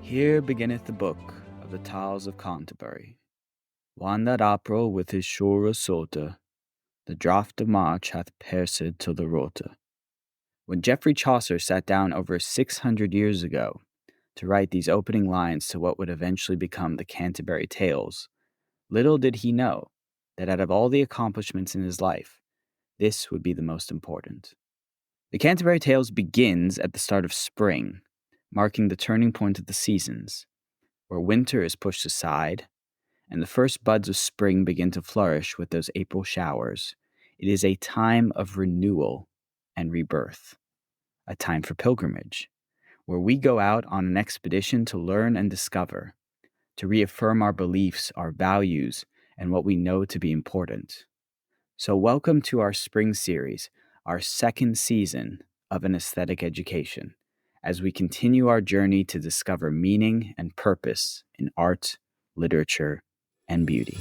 Here beginneth the book of the Tales of Canterbury. One that April with his sure assaulter, the draught of March hath pierced till the rota. When Geoffrey Chaucer sat down over 600 years ago to write these opening lines to what would eventually become the Canterbury Tales, little did he know that out of all the accomplishments in his life, this would be the most important. The Canterbury Tales begins at the start of spring, marking the turning point of the seasons, where winter is pushed aside and the first buds of spring begin to flourish with those April showers. It is a time of renewal and rebirth, a time for pilgrimage, where we go out on an expedition to learn and discover, to reaffirm our beliefs, our values, and what we know to be important. So welcome to our spring series, our second season of an aesthetic education, as we continue our journey to discover meaning and purpose in art, literature, and beauty.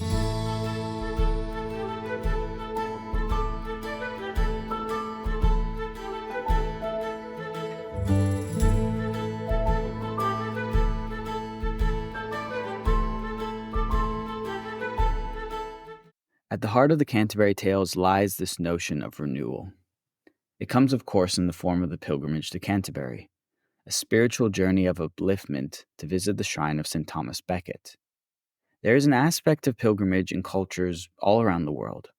At the heart of the Canterbury Tales lies this notion of renewal. It comes, of course, in the form of the pilgrimage to Canterbury, a spiritual journey of upliftment to visit the shrine of St. Thomas Becket. There is an aspect of pilgrimage in cultures all around the world,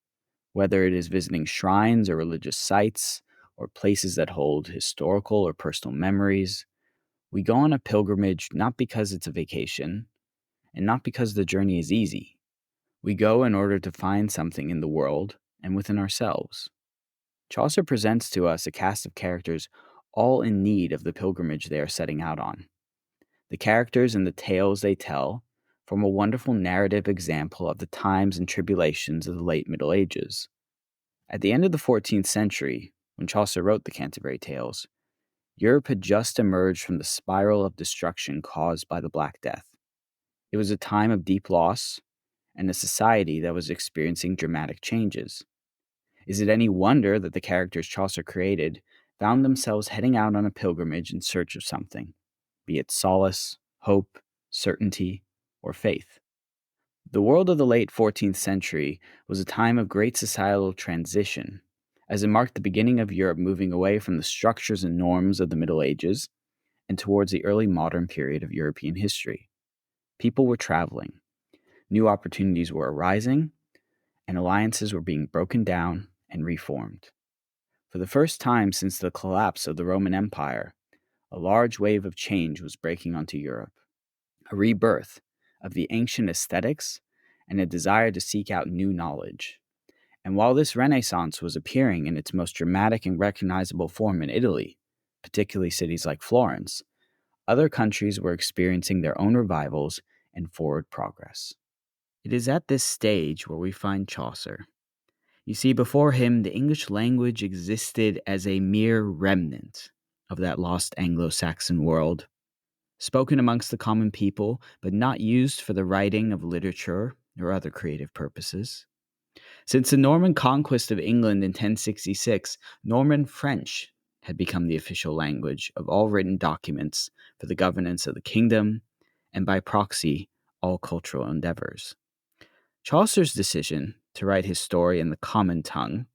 whether it is visiting shrines or religious sites or places that hold historical or personal memories. We go on a pilgrimage not because it's a vacation and not because the journey is easy. We go in order to find something in the world and within ourselves. Chaucer presents to us a cast of characters all in need of the pilgrimage they are setting out on. The characters and the tales they tell form a wonderful narrative example of the times and tribulations of the late Middle Ages. At the end of the 14th century, when Chaucer wrote the Canterbury Tales, Europe had just emerged from the spiral of destruction caused by the Black Death. It was a time of deep loss and a society that was experiencing dramatic changes. Is it any wonder that the characters Chaucer created found themselves heading out on a pilgrimage in search of something, be it solace, hope, certainty, or faith? The world of the late 14th century was a time of great societal transition, as it marked the beginning of Europe moving away from the structures and norms of the Middle Ages and towards the early modern period of European history. People were traveling, new opportunities were arising, and alliances were being broken down and reformed. For the first time since the collapse of the Roman Empire, a large wave of change was breaking onto Europe, a rebirth of the ancient aesthetics and a desire to seek out new knowledge. And while this Renaissance was appearing in its most dramatic and recognizable form in Italy, particularly cities like Florence, other countries were experiencing their own revivals and forward progress. It is at this stage where we find Chaucer. You see, before him, the English language existed as a mere remnant of that lost Anglo-Saxon world, spoken amongst the common people, but not used for the writing of literature or other creative purposes. Since the Norman conquest of England in 1066, Norman French had become the official language of all written documents for the governance of the kingdom, and by proxy, all cultural endeavors. Chaucer's decision to write his story in the common tongue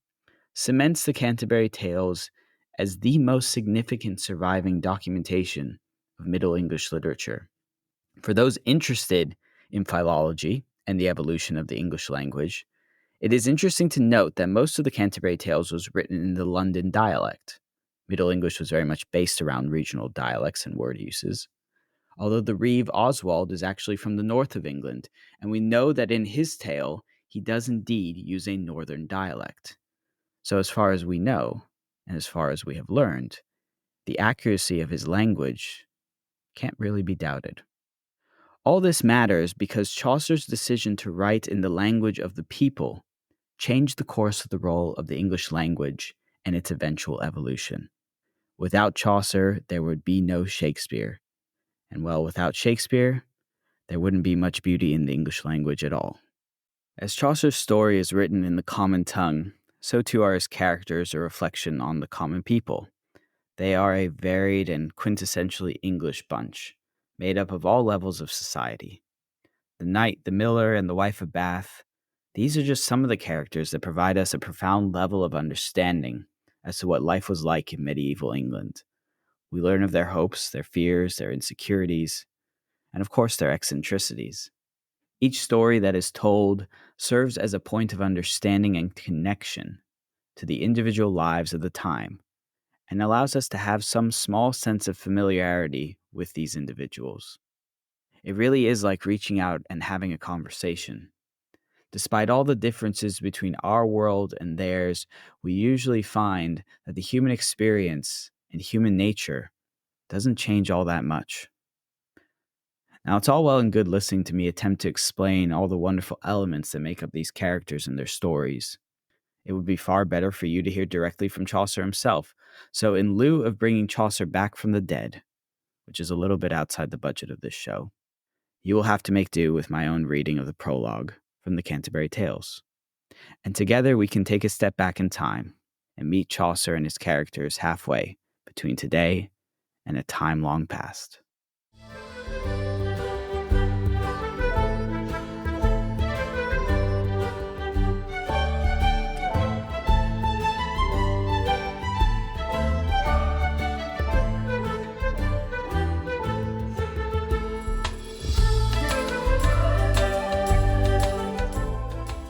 cements the Canterbury Tales as the most significant surviving documentation of Middle English literature. For those interested in philology and the evolution of the English language, it is interesting to note that most of the Canterbury Tales was written in the London dialect. Middle English was very much based around regional dialects and word uses, although the Reeve Oswald is actually from the north of England, and we know that in his tale, he does indeed use a northern dialect. So as far as we know, and as far as we have learned, the accuracy of his language can't really be doubted. All this matters because Chaucer's decision to write in the language of the people changed the course of the role of the English language and its eventual evolution. Without Chaucer, there would be no Shakespeare. And well, without Shakespeare, there wouldn't be much beauty in the English language at all. As Chaucer's story is written in the common tongue, so too are his characters a reflection on the common people. They are a varied and quintessentially English bunch, made up of all levels of society. The knight, the miller, and the wife of Bath, these are just some of the characters that provide us a profound level of understanding as to what life was like in medieval England. We learn of their hopes, their fears, their insecurities, and of course their eccentricities. Each story that is told serves as a point of understanding and connection to the individual lives of the time, and allows us to have some small sense of familiarity with these individuals. It really is like reaching out and having a conversation. Despite all the differences between our world and theirs, we usually find that the human experience and human nature doesn't change all that much. Now, it's all well and good listening to me attempt to explain all the wonderful elements that make up these characters and their stories. It would be far better for you to hear directly from Chaucer himself. So, in lieu of bringing Chaucer back from the dead, which is a little bit outside the budget of this show, you will have to make do with my own reading of the prologue from the Canterbury Tales. And together we can take a step back in time and meet Chaucer and his characters halfway between today and a time long past.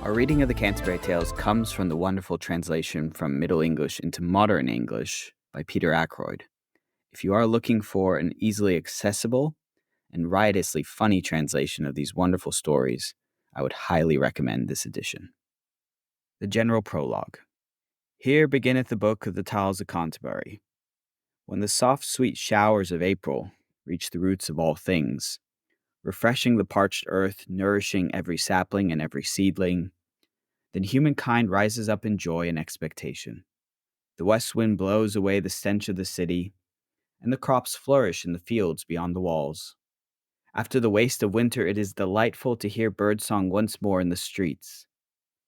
Our reading of the Canterbury Tales comes from the wonderful translation from Middle English into Modern English by Peter Ackroyd. If you are looking for an easily accessible and riotously funny translation of these wonderful stories, I would highly recommend this edition. The General Prologue. Here beginneth the book of the Tales of Canterbury. When the soft sweet showers of April reach the roots of all things, refreshing the parched earth, nourishing every sapling and every seedling, then humankind rises up in joy and expectation. The west wind blows away the stench of the city, and the crops flourish in the fields beyond the walls. After the waste of winter, it is delightful to hear birdsong once more in the streets.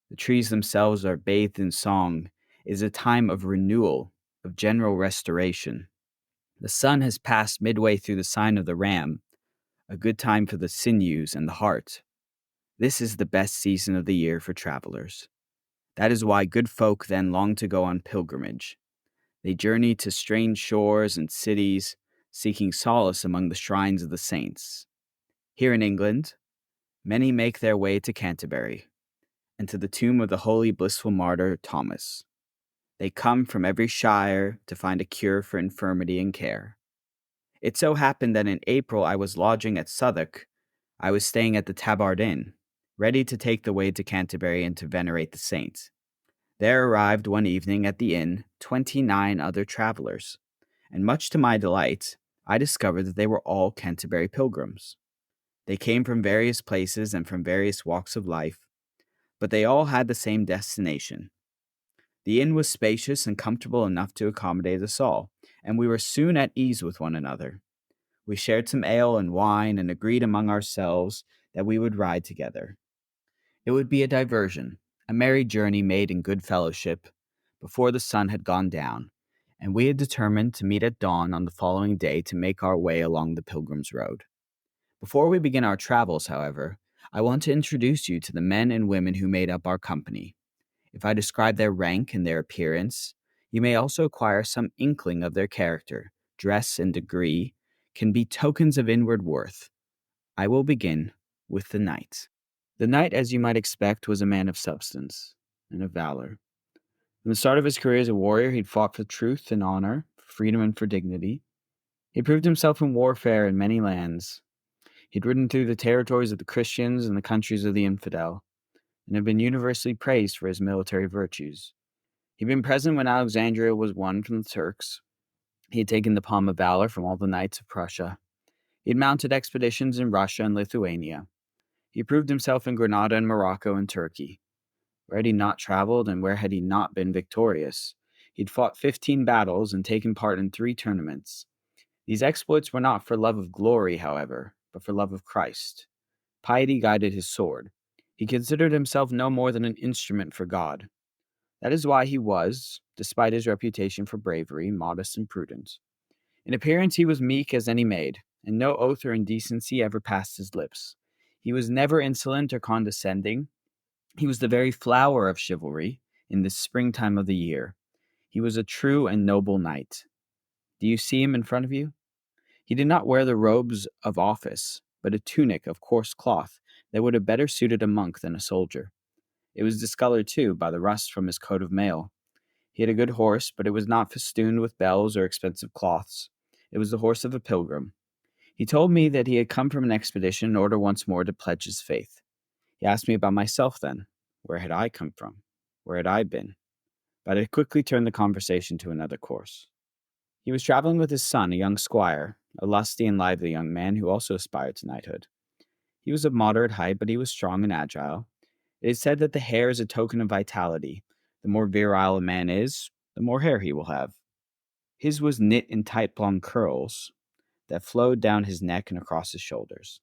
The trees themselves are bathed in song. It is a time of renewal, of general restoration. The sun has passed midway through the sign of the ram, a good time for the sinews and the heart. This is the best season of the year for travelers. That is why good folk then long to go on pilgrimage. They journey to strange shores and cities, seeking solace among the shrines of the saints. Here in England, many make their way to Canterbury, and to the tomb of the holy blissful martyr Thomas. They come from every shire to find a cure for infirmity and care. It so happened that in April I was lodging at Southwark. I was staying at the Tabard Inn, ready to take the way to Canterbury and to venerate the saints. There arrived one evening at the inn 29 other travelers, and much to my delight, I discovered that they were all Canterbury pilgrims. They came from various places and from various walks of life, but they all had the same destination. The inn was spacious and comfortable enough to accommodate us all, and we were soon at ease with one another. We shared some ale and wine and agreed among ourselves that we would ride together. It would be a diversion, a merry journey made in good fellowship before the sun had gone down, and we had determined to meet at dawn on the following day to make our way along the Pilgrim's Road. Before we begin our travels, however, I want to introduce you to the men and women who made up our company. If I describe their rank and their appearance, you may also acquire some inkling of their character. Dress and degree can be tokens of inward worth. I will begin with the knight. The knight, as you might expect, was a man of substance and of valor. From the start of his career as a warrior, he'd fought for truth and honor, for freedom and for dignity. He proved himself in warfare in many lands. He'd ridden through the territories of the Christians and the countries of the infidel, and had been universally praised for his military virtues. He'd been present when Alexandria was won from the Turks. He had taken the palm of valor from all the knights of Prussia. He had mounted expeditions in Russia and Lithuania. He proved himself in Granada and Morocco and Turkey. Where had he not traveled, and where had he not been victorious? He'd fought 15 battles and taken part in 3 tournaments. These exploits were not for love of glory, however, but for love of Christ. Piety guided his sword. He considered himself no more than an instrument for God. That is why he was, despite his reputation for bravery, modest and prudent. In appearance he was meek as any maid, and no oath or indecency ever passed his lips. He was never insolent or condescending. He was the very flower of chivalry in this springtime of the year. He was a true and noble knight. Do you see him in front of you? He did not wear the robes of office, but a tunic of coarse cloth that would have better suited a monk than a soldier. It was discolored, too, by the rust from his coat of mail. He had a good horse, but it was not festooned with bells or expensive cloths. It was the horse of a pilgrim. He told me that he had come from an expedition in order once more to pledge his faith. He asked me about myself then. Where had I come from? Where had I been? But I quickly turned the conversation to another course. He was traveling with his son, a young squire, a lusty and lively young man who also aspired to knighthood. He was of moderate height, but he was strong and agile. It is said that the hair is a token of vitality. The more virile a man is, the more hair he will have. His was knit in tight blonde curls that flowed down his neck and across his shoulders.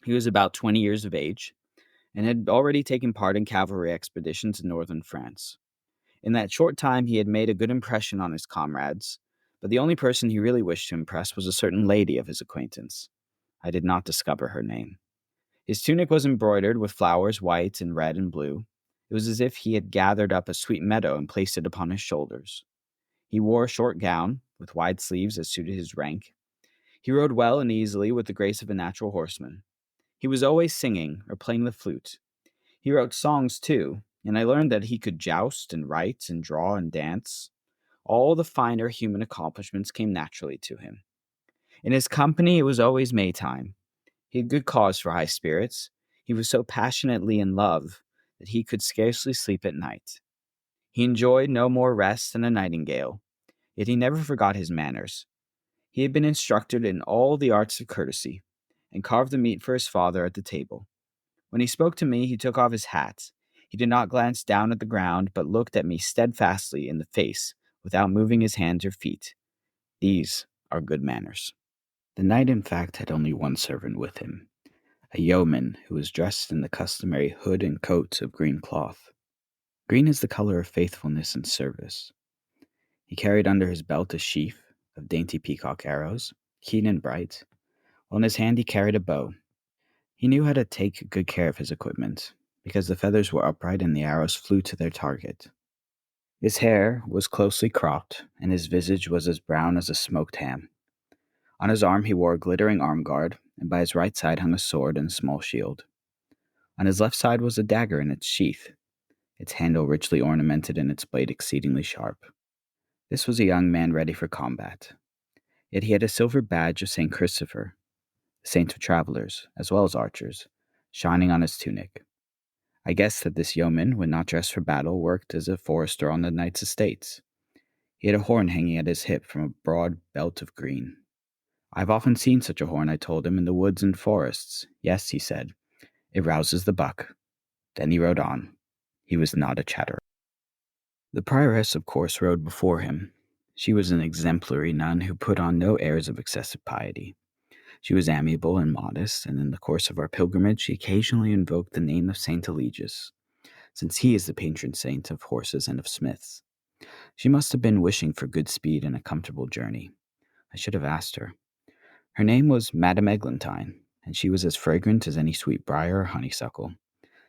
He was about 20 years of age and had already taken part in cavalry expeditions in northern France. In that short time, he had made a good impression on his comrades, but the only person he really wished to impress was a certain lady of his acquaintance. I did not discover her name. His tunic was embroidered with flowers white and red and blue. It was as if he had gathered up a sweet meadow and placed it upon his shoulders. He wore a short gown, with wide sleeves that suited his rank. He rode well and easily with the grace of a natural horseman. He was always singing or playing the flute. He wrote songs, too, and I learned that he could joust and write and draw and dance. All the finer human accomplishments came naturally to him. In his company, it was always Maytime. He had good cause for high spirits. He was so passionately in love that he could scarcely sleep at night. He enjoyed no more rest than a nightingale, yet he never forgot his manners. He had been instructed in all the arts of courtesy, and carved the meat for his father at the table. When he spoke to me, he took off his hat. He did not glance down at the ground, but looked at me steadfastly in the face, without moving his hands or feet. These are good manners. The knight, in fact, had only one servant with him, a yeoman who was dressed in the customary hood and coat of green cloth. Green is the color of faithfulness and service. He carried under his belt a sheaf of dainty peacock arrows, keen and bright, while in his hand he carried a bow. He knew how to take good care of his equipment, because the feathers were upright and the arrows flew to their target. His hair was closely cropped, and his visage was as brown as a smoked ham. On his arm he wore a glittering arm guard, and by his right side hung a sword and a small shield. On his left side was a dagger in its sheath, its handle richly ornamented and its blade exceedingly sharp. This was a young man ready for combat. Yet he had a silver badge of St. Christopher, the saint of travelers, as well as archers, shining on his tunic. I guessed that this yeoman, when not dressed for battle, worked as a forester on the knight's estates. He had a horn hanging at his hip from a broad belt of green. I've often seen such a horn, I told him, in the woods and forests. Yes, he said, it rouses the buck. Then he rode on. He was not a chatterer. The prioress, of course, rode before him. She was an exemplary nun who put on no airs of excessive piety. She was amiable and modest, and in the course of our pilgrimage she occasionally invoked the name of Saint Eligius, since he is the patron saint of horses and of smiths. She must have been wishing for good speed and a comfortable journey. I should have asked her. Her name was Madame Eglantine, and she was as fragrant as any sweetbriar or honeysuckle.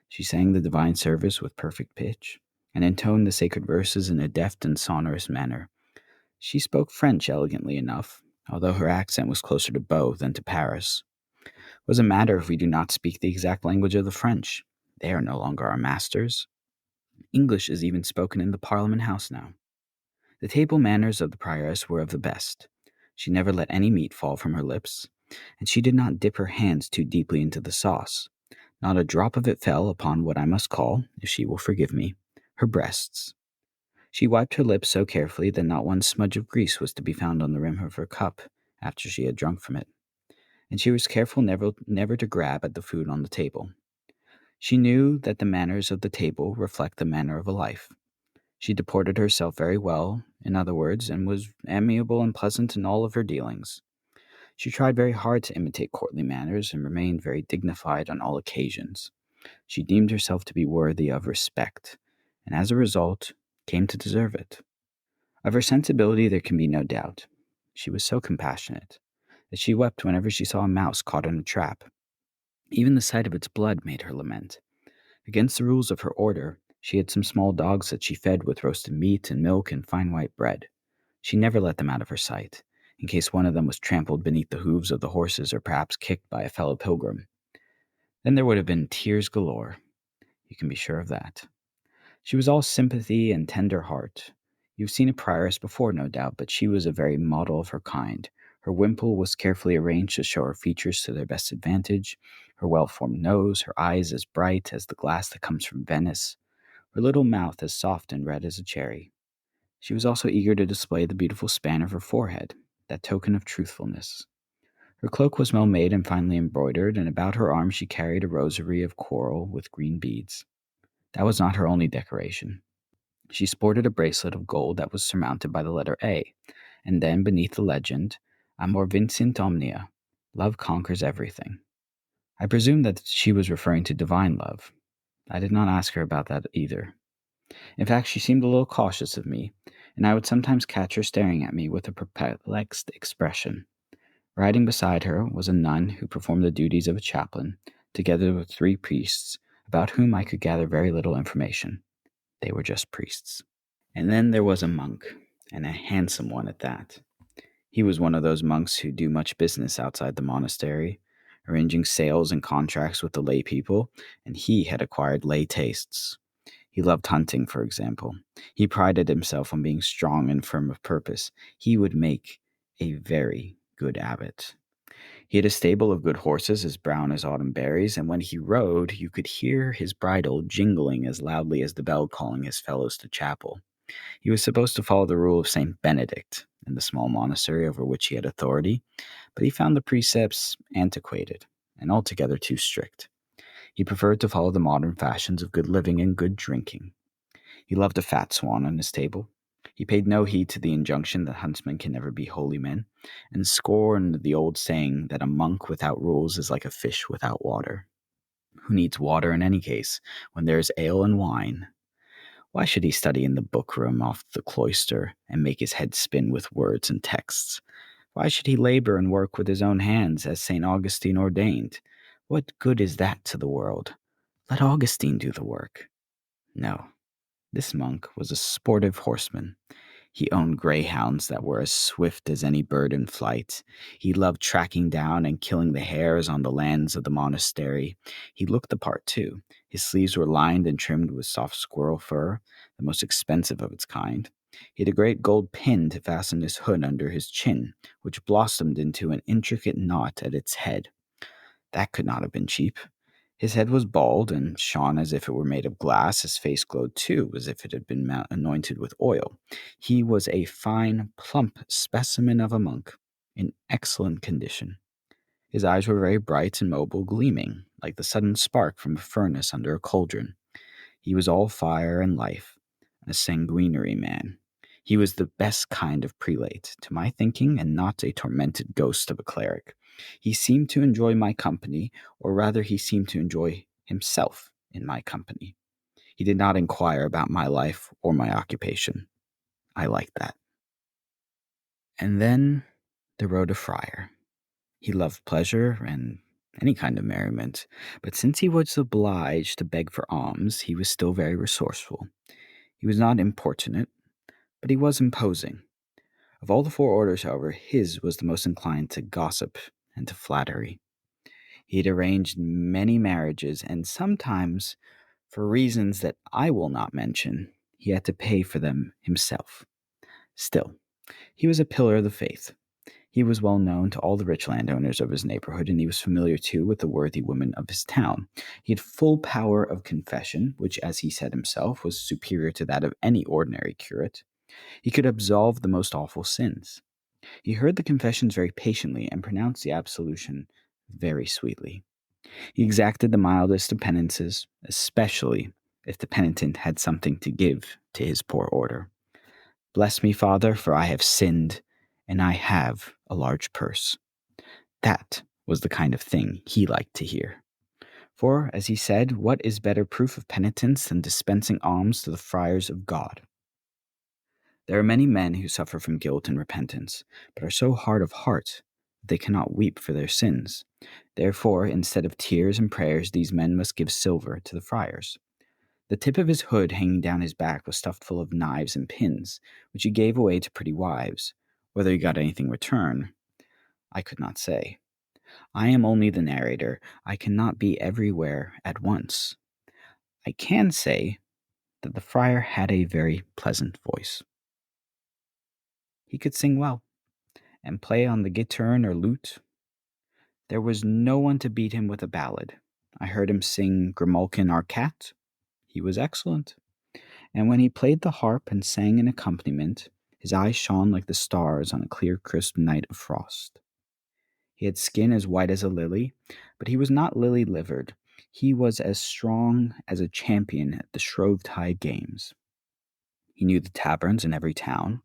She sang the divine service with perfect pitch, and intoned the sacred verses in a deft and sonorous manner. She spoke French elegantly enough, although her accent was closer to Beau than to Paris. What does it matter if we do not speak the exact language of the French? They are no longer our masters. English is even spoken in the Parliament House now. The table manners of the prioress were of the best. She never let any meat fall from her lips, and she did not dip her hands too deeply into the sauce. Not a drop of it fell upon what I must call, if she will forgive me, her breasts. She wiped her lips so carefully that not one smudge of grease was to be found on the rim of her cup after she had drunk from it, and she was careful never to grab at the food on the table. She knew that the manners of the table reflect the manner of a life. She deported herself very well, in other words, and was amiable and pleasant in all of her dealings. She tried very hard to imitate courtly manners and remained very dignified on all occasions. She deemed herself to be worthy of respect, and as a result, came to deserve it. Of her sensibility there can be no doubt. She was so compassionate. as she wept whenever she saw a mouse caught in a trap. Even the sight of its blood made her lament. Against the rules of her order, she had some small dogs that she fed with roasted meat and milk and fine white bread. She never let them out of her sight, in case one of them was trampled beneath the hooves of the horses or perhaps kicked by a fellow pilgrim. Then there would have been tears galore. You can be sure of that. She was all sympathy and tender heart. You've seen a prioress before, no doubt, but she was a very model of her kind. Her wimple was carefully arranged to show her features to their best advantage, her well-formed nose, her eyes as bright as the glass that comes from Venice, her little mouth as soft and red as a cherry. She was also eager to display the beautiful span of her forehead, that token of truthfulness. Her cloak was well made and finely embroidered, and about her arm she carried a rosary of coral with green beads. That was not her only decoration. She sported a bracelet of gold that was surmounted by the letter A, and then beneath the legend, Amor vincit omnia, love conquers everything. I presume that she was referring to divine love. I did not ask her about that either. In fact, she seemed a little cautious of me, and I would sometimes catch her staring at me with a perplexed expression. Riding beside her was a nun who performed the duties of a chaplain, together with 3 priests, about whom I could gather very little information. They were just priests. And then there was a monk, and a handsome one at that. He was one of those monks who do much business outside the monastery, arranging sales and contracts with the lay people, and he had acquired lay tastes. He loved hunting, for example. He prided himself on being strong and firm of purpose. He would make a very good abbot. He had a stable of good horses as brown as autumn berries, and when he rode, you could hear his bridle jingling as loudly as the bell calling his fellows to chapel. He was supposed to follow the rule of St. Benedict in the small monastery over which he had authority, but he found the precepts antiquated and altogether too strict. He preferred to follow the modern fashions of good living and good drinking. He loved a fat swan on his table. He paid no heed to the injunction that huntsmen can never be holy men, and scorned the old saying that a monk without rules is like a fish without water. Who needs water in any case, when there is ale and wine? Why should he study in the book room off the cloister and make his head spin with words and texts? Why should he labor and work with his own hands, as St. Augustine ordained? What good is that to the world? Let Augustine do the work. No, this monk was a sportive horseman. He owned greyhounds that were as swift as any bird in flight. He loved tracking down and killing the hares on the lands of the monastery. He looked the part, too. His sleeves were lined and trimmed with soft squirrel fur, the most expensive of its kind. He had a great gold pin to fasten his hood under his chin, which blossomed into an intricate knot at its head. That could not have been cheap. His head was bald and shone as if it were made of glass. His face glowed too, as if it had been anointed with oil. He was a fine, plump specimen of a monk, in excellent condition. His eyes were very bright and mobile, gleaming, like the sudden spark from a furnace under a cauldron. He was all fire and life, a sanguinary man. He was the best kind of prelate, to my thinking, and not a tormented ghost of a cleric. He seemed to enjoy my company, or rather he seemed to enjoy himself in my company. He did not inquire about my life or my occupation. I liked that. And then there rode a friar. He loved pleasure and any kind of merriment, but since he was obliged to beg for alms, he was still very resourceful. He was not importunate, but he was imposing. Of all the 4 orders, however, his was the most inclined to gossip and to flattery. He had arranged many marriages, and sometimes, for reasons that I will not mention, he had to pay for them himself. Still, he was a pillar of the faith. He was well known to all the rich landowners of his neighborhood, and he was familiar too with the worthy women of his town. He had full power of confession, which, as he said himself, was superior to that of any ordinary curate. He could absolve the most awful sins. He heard the confessions very patiently and pronounced the absolution very sweetly. He exacted the mildest of penances, especially if the penitent had something to give to his poor order. Bless me, Father, for I have sinned, and I have a large purse. That was the kind of thing he liked to hear. For, as he said, what is better proof of penitence than dispensing alms to the friars of God? There are many men who suffer from guilt and repentance, but are so hard of heart they cannot weep for their sins. Therefore, instead of tears and prayers, these men must give silver to the friars. The tip of his hood hanging down his back was stuffed full of knives and pins, which he gave away to pretty wives. Whether he got anything in return, I could not say. I am only the narrator. I cannot be everywhere at once. I can say that the friar had a very pleasant voice. He could sing well, and play on the gittern or lute. There was no one to beat him with a ballad. I heard him sing Grimalkin our cat. He was excellent. And when he played the harp and sang an accompaniment, his eyes shone like the stars on a clear, crisp night of frost. He had skin as white as a lily, but he was not lily-livered. He was as strong as a champion at the Shrovetide Games. He knew the taverns in every town,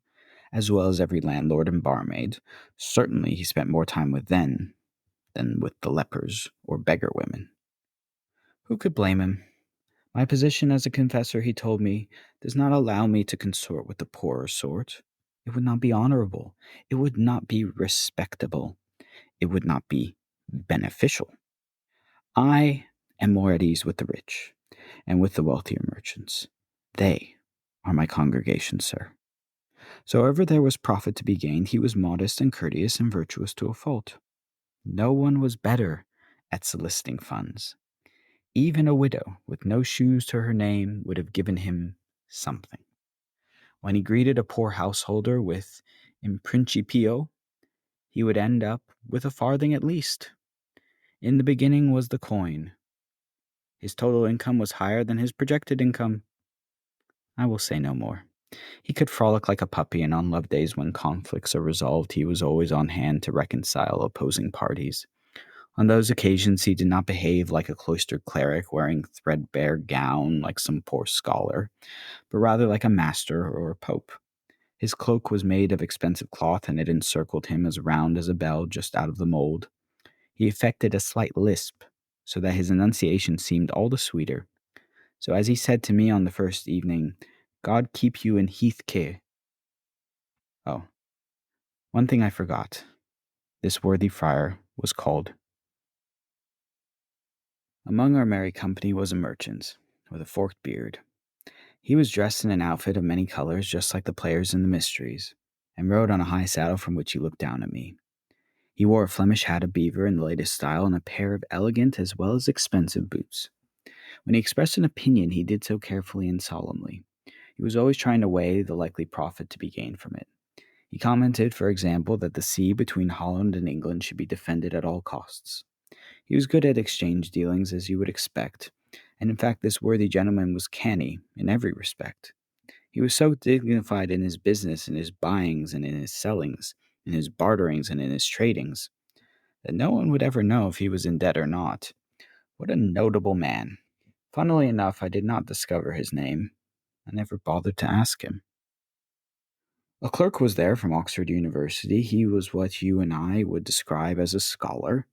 as well as every landlord and barmaid. Certainly he spent more time with them than with the lepers or beggar women. Who could blame him? My position as a confessor, he told me, does not allow me to consort with the poorer sort. It would not be honorable. It would not be respectable. It would not be beneficial. I am more at ease with the rich and with the wealthier merchants. They are my congregation, sir. So ever there was profit to be gained, he was modest and courteous and virtuous to a fault. No one was better at soliciting funds. Even a widow with no shoes to her name would have given him something. When he greeted a poor householder with in principio, he would end up with a farthing at least. In the beginning was the coin. His total income was higher than his projected income. I will say no more. He could frolic like a puppy, and on love days when conflicts are resolved, he was always on hand to reconcile opposing parties. On those occasions, he did not behave like a cloistered cleric wearing threadbare gown like some poor scholar, but rather like a master or a pope. His cloak was made of expensive cloth, and it encircled him as round as a bell just out of the mold. He affected a slight lisp, so that his enunciation seemed all the sweeter. So as he said to me on the first evening, God keep you in Heathcare. Oh, one thing I forgot. This worthy friar was called. Among our merry company was a merchant, with a forked beard. He was dressed in an outfit of many colors, just like the players in the Mysteries, and rode on a high saddle from which he looked down at me. He wore a Flemish hat of beaver in the latest style and a pair of elegant as well as expensive boots. When he expressed an opinion, he did so carefully and solemnly. He was always trying to weigh the likely profit to be gained from it. He commented, for example, that the sea between Holland and England should be defended at all costs. He was good at exchange dealings, as you would expect, and in fact this worthy gentleman was canny in every respect. He was so dignified in his business, in his buyings and in his sellings, in his barterings and in his tradings, that no one would ever know if he was in debt or not. What a notable man! Funnily enough, I did not discover his name. I never bothered to ask him. A clerk was there from Oxford University. He was what you and I would describe as a scholar.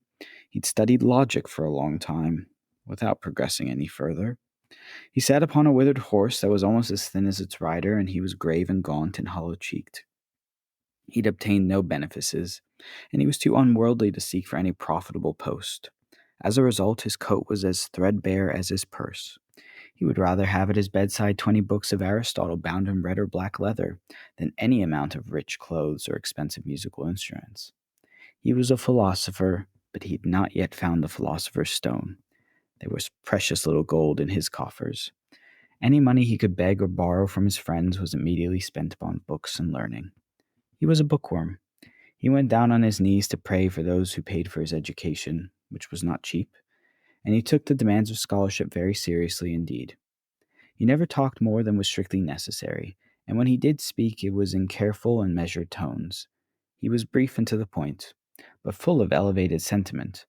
He'd studied logic for a long time, without progressing any further. He sat upon a withered horse that was almost as thin as its rider, and he was grave and gaunt and hollow-cheeked. He'd obtained no benefices, and he was too unworldly to seek for any profitable post. As a result, his coat was as threadbare as his purse. He would rather have at his bedside 20 books of Aristotle bound in red or black leather than any amount of rich clothes or expensive musical instruments. He was a philosopher, but he had not yet found the philosopher's stone. There was precious little gold in his coffers. Any money he could beg or borrow from his friends was immediately spent upon books and learning. He was a bookworm. He went down on his knees to pray for those who paid for his education, which was not cheap, and he took the demands of scholarship very seriously indeed. He never talked more than was strictly necessary, and when he did speak, it was in careful and measured tones. He was brief and to the point, but full of elevated sentiment.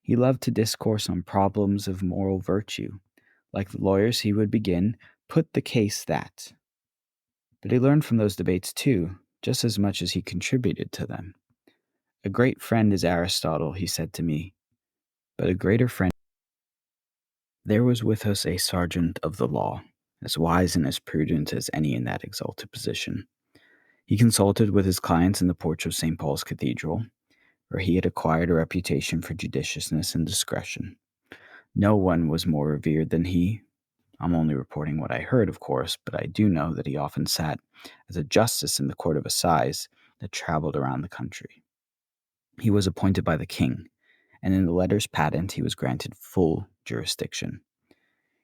He loved to discourse on problems of moral virtue. Like the lawyers, he would begin, "Put the case that." But he learned from those debates too, just as much as he contributed to them. A great friend is Aristotle, he said to me, but a greater friend. There was with us a sergeant of the law, as wise and as prudent as any in that exalted position. He consulted with his clients in the porch of St. Paul's Cathedral. where he had acquired a reputation for judiciousness and discretion. No one was more revered than he. I'm only reporting what I heard, of course, but I do know that he often sat as a justice in the court of assize that traveled around the country. He was appointed by the king, and in the letters patent he was granted full jurisdiction.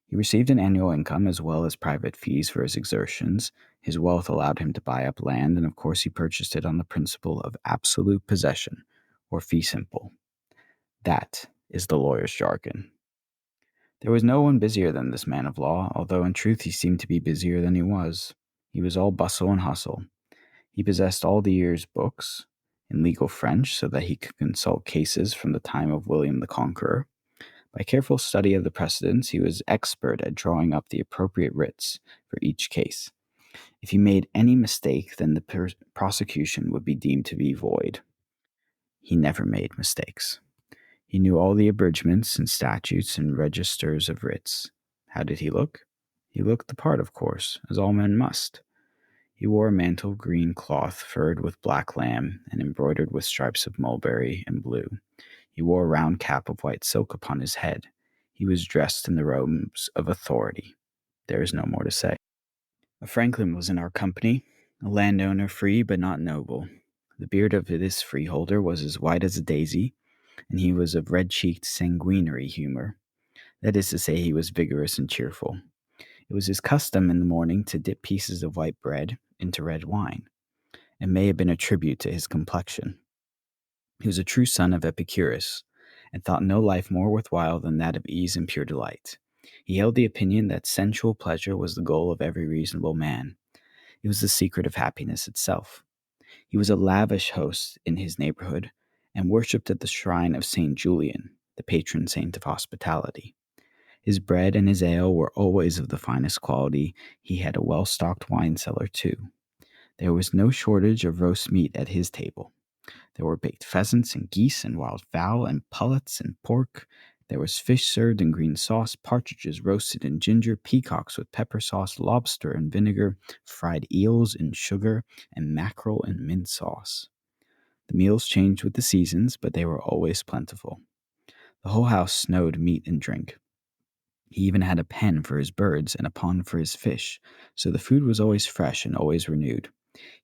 He received an annual income as well as private fees for his exertions. His wealth allowed him to buy up land, and of course he purchased it on the principle of absolute possession, or fee simple. That is the lawyer's jargon. There was no one busier than this man of law, although in truth he seemed to be busier than he was. He was all bustle and hustle. He possessed all the year's books in legal French so that he could consult cases from the time of William the Conqueror. By careful study of the precedents, he was expert at drawing up the appropriate writs for each case. If he made any mistake, then the prosecution would be deemed to be void. He never made mistakes. He knew all the abridgments and statutes and registers of writs. How did he look? He looked the part, of course, as all men must. He wore a mantle of green cloth furred with black lamb and embroidered with stripes of mulberry and blue. He wore a round cap of white silk upon his head. He was dressed in the robes of authority. There is no more to say. A franklin was in our company, a landowner free but not noble. The beard of this freeholder was as white as a daisy, and he was of red-cheeked sanguinary humor. That is to say, he was vigorous and cheerful. It was his custom in the morning to dip pieces of white bread into red wine. It may have been a tribute to his complexion. He was a true son of Epicurus, and thought no life more worthwhile than that of ease and pure delight. He held the opinion that sensual pleasure was the goal of every reasonable man. It was the secret of happiness itself. He was a lavish host in his neighborhood, and worshipped at the shrine of St. Julian, the patron saint of hospitality. His bread and his ale were always of the finest quality. He had a well-stocked wine cellar, too. There was no shortage of roast meat at his table. There were baked pheasants and geese and wild fowl and pullets and pork. There was fish served in green sauce, partridges roasted in ginger, peacocks with pepper sauce, lobster in vinegar, fried eels in sugar, and mackerel in mint sauce. The meals changed with the seasons, but they were always plentiful. The whole house snowed meat and drink. He even had a pen for his birds and a pond for his fish, so the food was always fresh and always renewed.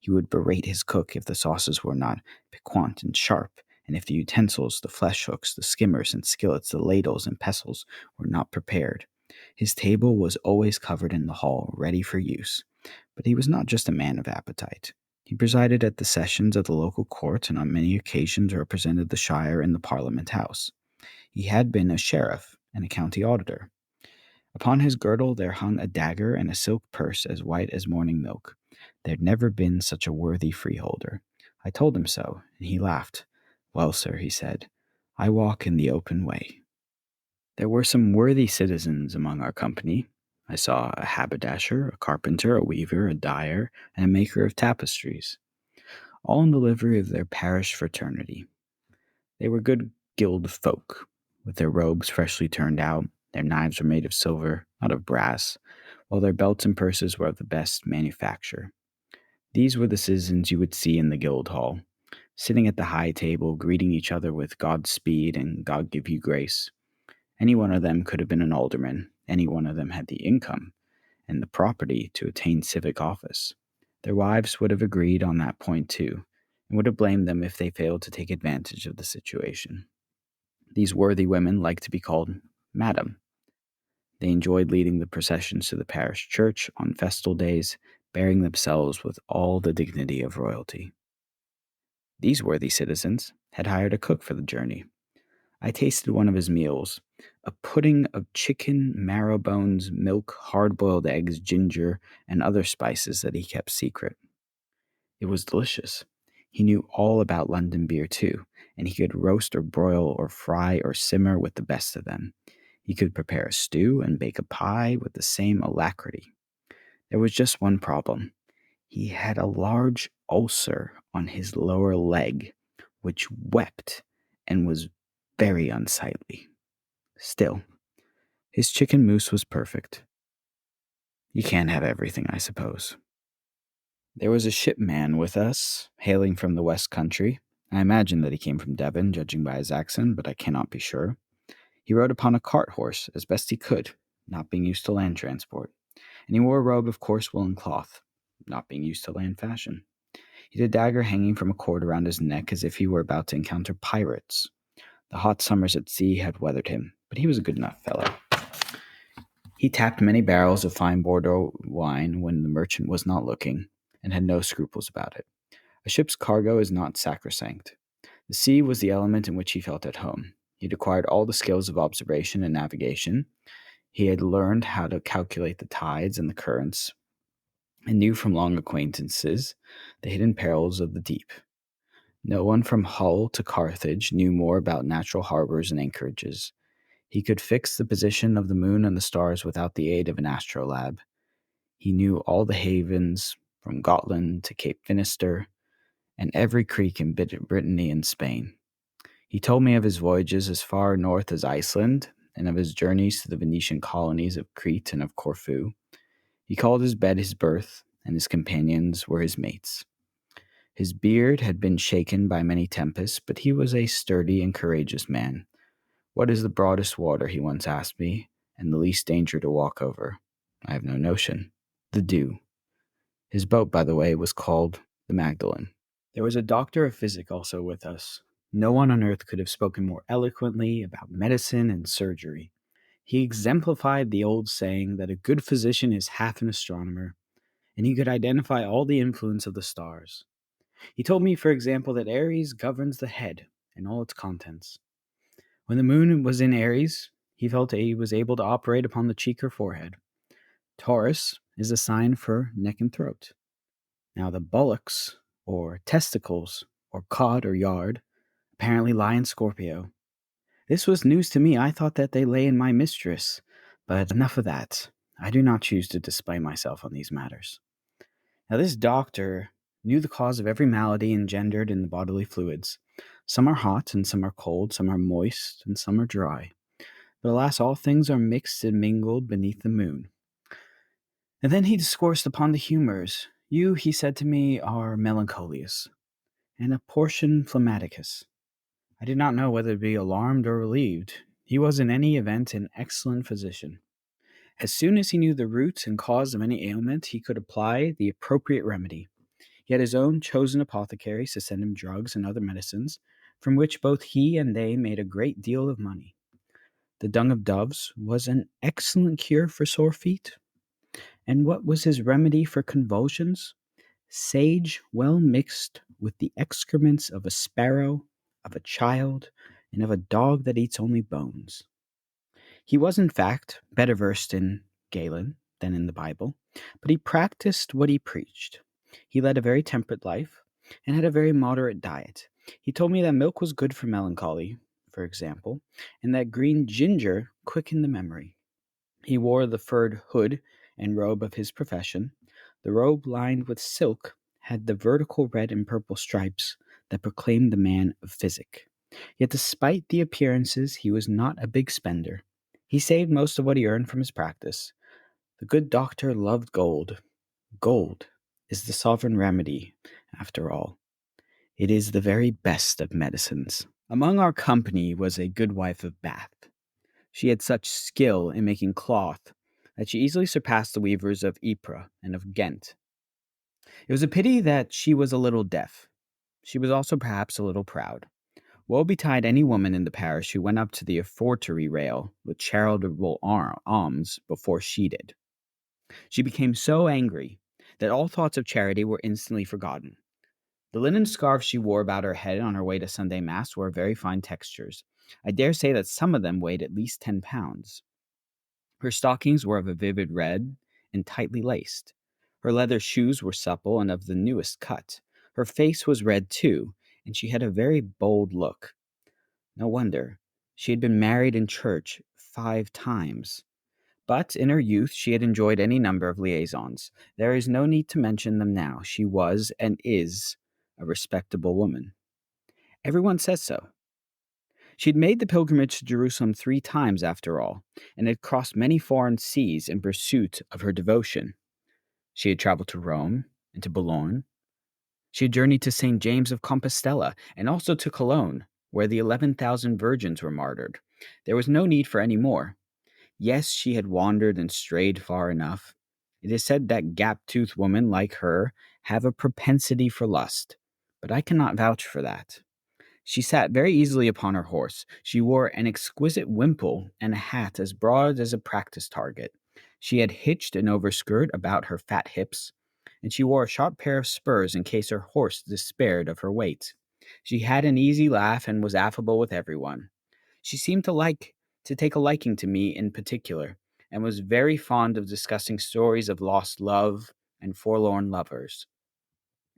He would berate his cook if the sauces were not piquant and sharp, and if the utensils, the flesh hooks, the skimmers and skillets, the ladles and pestles were not prepared. His table was always covered in the hall, ready for use. But he was not just a man of appetite. He presided at the sessions of the local court and on many occasions represented the shire in the Parliament House. He had been a sheriff and a county auditor. Upon his girdle there hung a dagger and a silk purse as white as morning milk. There had never been such a worthy freeholder. I told him so, and he laughed. "Well, sir," he said, "I walk in the open way." There were some worthy citizens among our company. I saw a haberdasher, a carpenter, a weaver, a dyer, and a maker of tapestries, all in the livery of their parish fraternity. They were good guild folk, with their robes freshly turned out. Their knives were made of silver, not of brass, while their belts and purses were of the best manufacture. These were the citizens you would see in the guild hall, sitting at the high table, greeting each other with Godspeed and God give you grace. Any one of them could have been an alderman. Any one of them had the income and the property to attain civic office. Their wives would have agreed on that point too, and would have blamed them if they failed to take advantage of the situation. These worthy women liked to be called Madam. They enjoyed leading the processions to the parish church on festal days, bearing themselves with all the dignity of royalty. These worthy citizens had hired a cook for the journey. I tasted one of his meals, a pudding of chicken, marrow bones, milk, hard-boiled eggs, ginger, and other spices that he kept secret. It was delicious. He knew all about London beer, too, and he could roast or broil or fry or simmer with the best of them. He could prepare a stew and bake a pie with the same alacrity. There was just one problem. He had a large ulcer on his lower leg, which wept and was very unsightly. Still, his chicken mousse was perfect. You can't have everything, I suppose. There was a shipman with us, hailing from the West Country. I imagine that he came from Devon, judging by his accent, but I cannot be sure. He rode upon a cart horse as best he could, not being used to land transport, and he wore a robe of coarse woolen cloth, not being used to land fashion. He had a dagger hanging from a cord around his neck as if he were about to encounter pirates. The hot summers at sea had weathered him, but he was a good enough fellow. He tapped many barrels of fine Bordeaux wine when the merchant was not looking, and had no scruples about it. A ship's cargo is not sacrosanct. The sea was the element in which he felt at home. He had acquired all the skills of observation and navigation. He had learned how to calculate the tides and the currents, and knew from long acquaintances the hidden perils of the deep. No one from Hull to Carthage knew more about natural harbors and anchorages. He could fix the position of the moon and the stars without the aid of an astrolabe. He knew all the havens from Gotland to Cape Finisterre and every creek in Brittany and Spain. He told me of his voyages as far north as Iceland and of his journeys to the Venetian colonies of Crete and of Corfu. He called his bed his berth, and his companions were his mates. His beard had been shaken by many tempests, but he was a sturdy and courageous man. What is the broadest water, he once asked me, and the least danger to walk over? I have no notion. The Dew. His boat, by the way, was called the Magdalene. There was a doctor of physic also with us. No one on earth could have spoken more eloquently about medicine and surgery. He exemplified the old saying that a good physician is half an astronomer, and he could identify all the influence of the stars. He told me, for example, that Aries governs the head and all its contents. When the moon was in Aries, he felt he was able to operate upon the cheek or forehead. Taurus is a sign for neck and throat. Now the bullocks, or testicles, or cod or yard, apparently lie in Scorpio. This was news to me. I thought that they lay in my mistress, but enough of that. I do not choose to display myself on these matters. Now this doctor knew the cause of every malady engendered in the bodily fluids. Some are hot and some are cold, some are moist and some are dry. But alas, all things are mixed and mingled beneath the moon. And then he discoursed upon the humours. You, he said to me, are melancholious, and a portion phlegmaticus. I did not know whether to be alarmed or relieved. He was in any event an excellent physician. As soon as he knew the root and cause of any ailment, he could apply the appropriate remedy. He had his own chosen apothecaries to send him drugs and other medicines, from which both he and they made a great deal of money. The dung of doves was an excellent cure for sore feet. And what was his remedy for convulsions? Sage well mixed with the excrements of a sparrow, of a child, and of a dog that eats only bones. He was, in fact, better versed in Galen than in the Bible, but he practiced what he preached. He led a very temperate life and had a very moderate diet. He told me that milk was good for melancholy, for example, and that green ginger quickened the memory. He wore the furred hood and robe of his profession. The robe, lined with silk, had the vertical red and purple stripes that proclaimed the man of physic. Yet despite the appearances, he was not a big spender. He saved most of what he earned from his practice. The good doctor loved gold. Gold is the sovereign remedy, after all. It is the very best of medicines. Among our company was a good wife of Bath. She had such skill in making cloth that she easily surpassed the weavers of Ypres and of Ghent. It was a pity that she was a little deaf. She was also perhaps a little proud. Woe betide any woman in the parish who went up to the offertory rail with charitable alms before she did. She became so angry that all thoughts of charity were instantly forgotten. The linen scarf she wore about her head on her way to Sunday Mass were of very fine textures. I dare say that some of them weighed at least 10 pounds. Her stockings were of a vivid red and tightly laced. Her leather shoes were supple and of the newest cut. Her face was red too, and she had a very bold look. No wonder. She had been married in church 5 times. But in her youth she had enjoyed any number of liaisons. There is no need to mention them now. She was and is a respectable woman. Everyone says so. She had made the pilgrimage to Jerusalem 3 times after all, and had crossed many foreign seas in pursuit of her devotion. She had traveled to Rome and to Boulogne. She had journeyed to St. James of Compostela and also to Cologne, where the 11,000 virgins were martyred. There was no need for any more. Yes, she had wandered and strayed far enough. It is said that gap-toothed women like her have a propensity for lust, but I cannot vouch for that. She sat very easily upon her horse. She wore an exquisite wimple and a hat as broad as a practice target. She had hitched an overskirt about her fat hips, and she wore a sharp pair of spurs in case her horse despaired of her weight. She had an easy laugh and was affable with everyone. She seemed to take a liking to me in particular, and was very fond of discussing stories of lost love and forlorn lovers.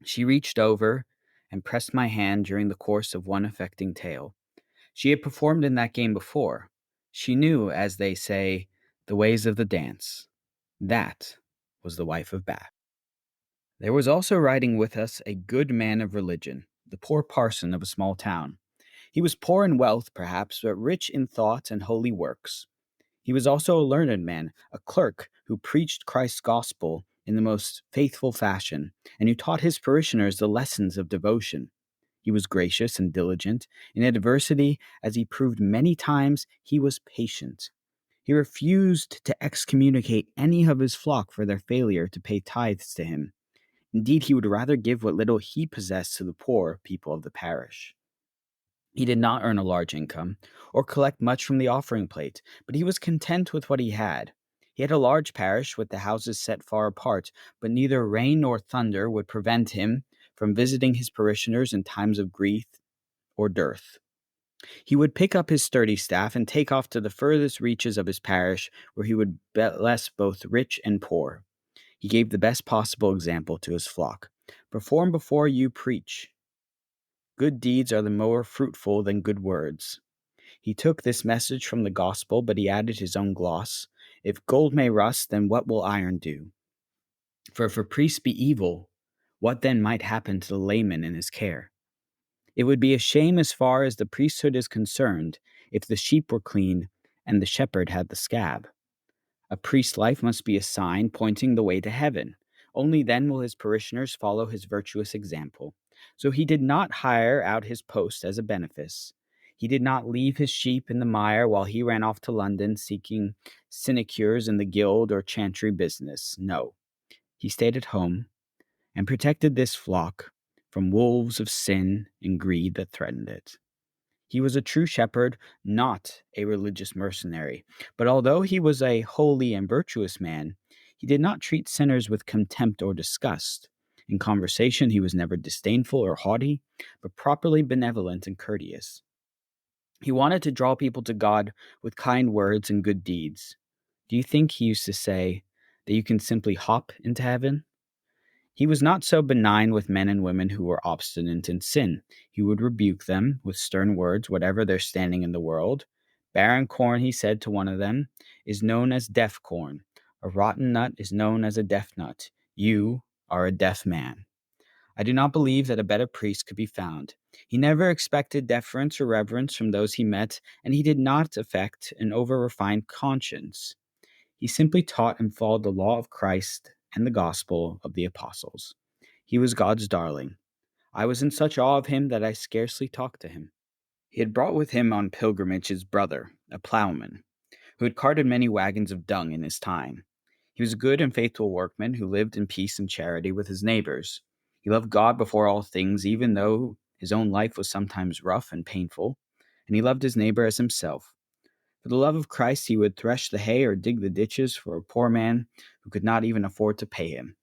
She reached over and pressed my hand during the course of one affecting tale. She had performed in that game before. She knew, as they say, the ways of the dance. That was the wife of Bath. There was also riding with us a good man of religion, the poor parson of a small town. He was poor in wealth, perhaps, but rich in thought and holy works. He was also a learned man, a clerk who preached Christ's gospel in the most faithful fashion, and who taught his parishioners the lessons of devotion. He was gracious and diligent. In adversity, as he proved many times, he was patient. He refused to excommunicate any of his flock for their failure to pay tithes to him. Indeed, he would rather give what little he possessed to the poor people of the parish. He did not earn a large income, or collect much from the offering plate, but he was content with what he had. He had a large parish with the houses set far apart, but neither rain nor thunder would prevent him from visiting his parishioners in times of grief or dearth. He would pick up his sturdy staff and take off to the furthest reaches of his parish, where he would bless both rich and poor. He gave the best possible example to his flock. Perform before you preach. Good deeds are the more fruitful than good words. He took this message from the gospel, but he added his own gloss. If gold may rust, then what will iron do? For if a priest be evil, what then might happen to the layman in his care? It would be a shame as far as the priesthood is concerned if the sheep were clean and the shepherd had the scab. A priest's life must be a sign pointing the way to heaven. Only then will his parishioners follow his virtuous example. So he did not hire out his post as a benefice. He did not leave his sheep in the mire while he ran off to London seeking sinecures in the guild or chantry business. No, he stayed at home and protected this flock from wolves of sin and greed that threatened it. He was a true shepherd, not a religious mercenary. But although he was a holy and virtuous man, he did not treat sinners with contempt or disgust. In conversation, he was never disdainful or haughty, but properly benevolent and courteous. He wanted to draw people to God with kind words and good deeds. Do you think, he used to say, that you can simply hop into heaven? He was not so benign with men and women who were obstinate in sin. He would rebuke them with stern words, whatever their standing in the world. Barren corn, he said to one of them, is known as deaf corn. A rotten nut is known as a deaf nut. You are a deaf man. I do not believe that a better priest could be found. He never expected deference or reverence from those he met, and he did not affect an over-refined conscience. He simply taught and followed the law of Christ and the gospel of the apostles. He was God's darling. I was in such awe of him that I scarcely talked to him. He had brought with him on pilgrimage his brother, a plowman, who had carted many wagons of dung in his time. He was a good and faithful workman who lived in peace and charity with his neighbors. He loved God before all things, even though his own life was sometimes rough and painful, and he loved his neighbor as himself. For the love of Christ, he would thresh the hay or dig the ditches for a poor man who could not even afford to pay him.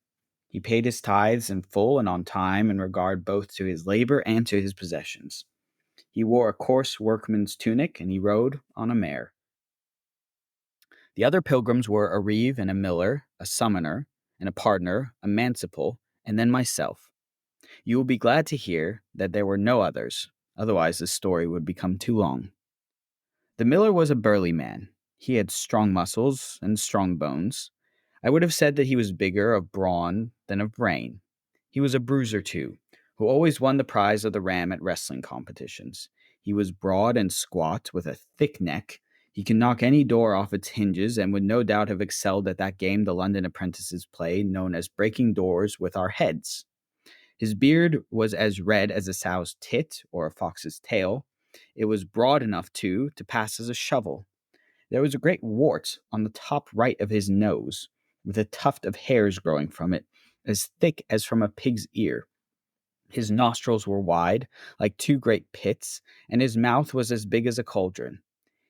He paid his tithes in full and on time in regard both to his labor and to his possessions. He wore a coarse workman's tunic, and he rode on a mare. The other pilgrims were a reeve and a miller, a summoner, and a pardoner, a manciple, and then myself. You will be glad to hear that there were no others, otherwise this story would become too long. The miller was a burly man. He had strong muscles and strong bones. I would have said that he was bigger of brawn than of brain. He was a bruiser, too, who always won the prize of the ram at wrestling competitions. He was broad and squat, with a thick neck. He could knock any door off its hinges, and would no doubt have excelled at that game the London apprentices play, known as breaking doors with our heads. His beard was as red as a sow's tit or a fox's tail. It was broad enough, too, to pass as a shovel. There was a great wart on the top right of his nose, with a tuft of hairs growing from it, as thick as from a pig's ear. His nostrils were wide, like two great pits, and his mouth was as big as a cauldron.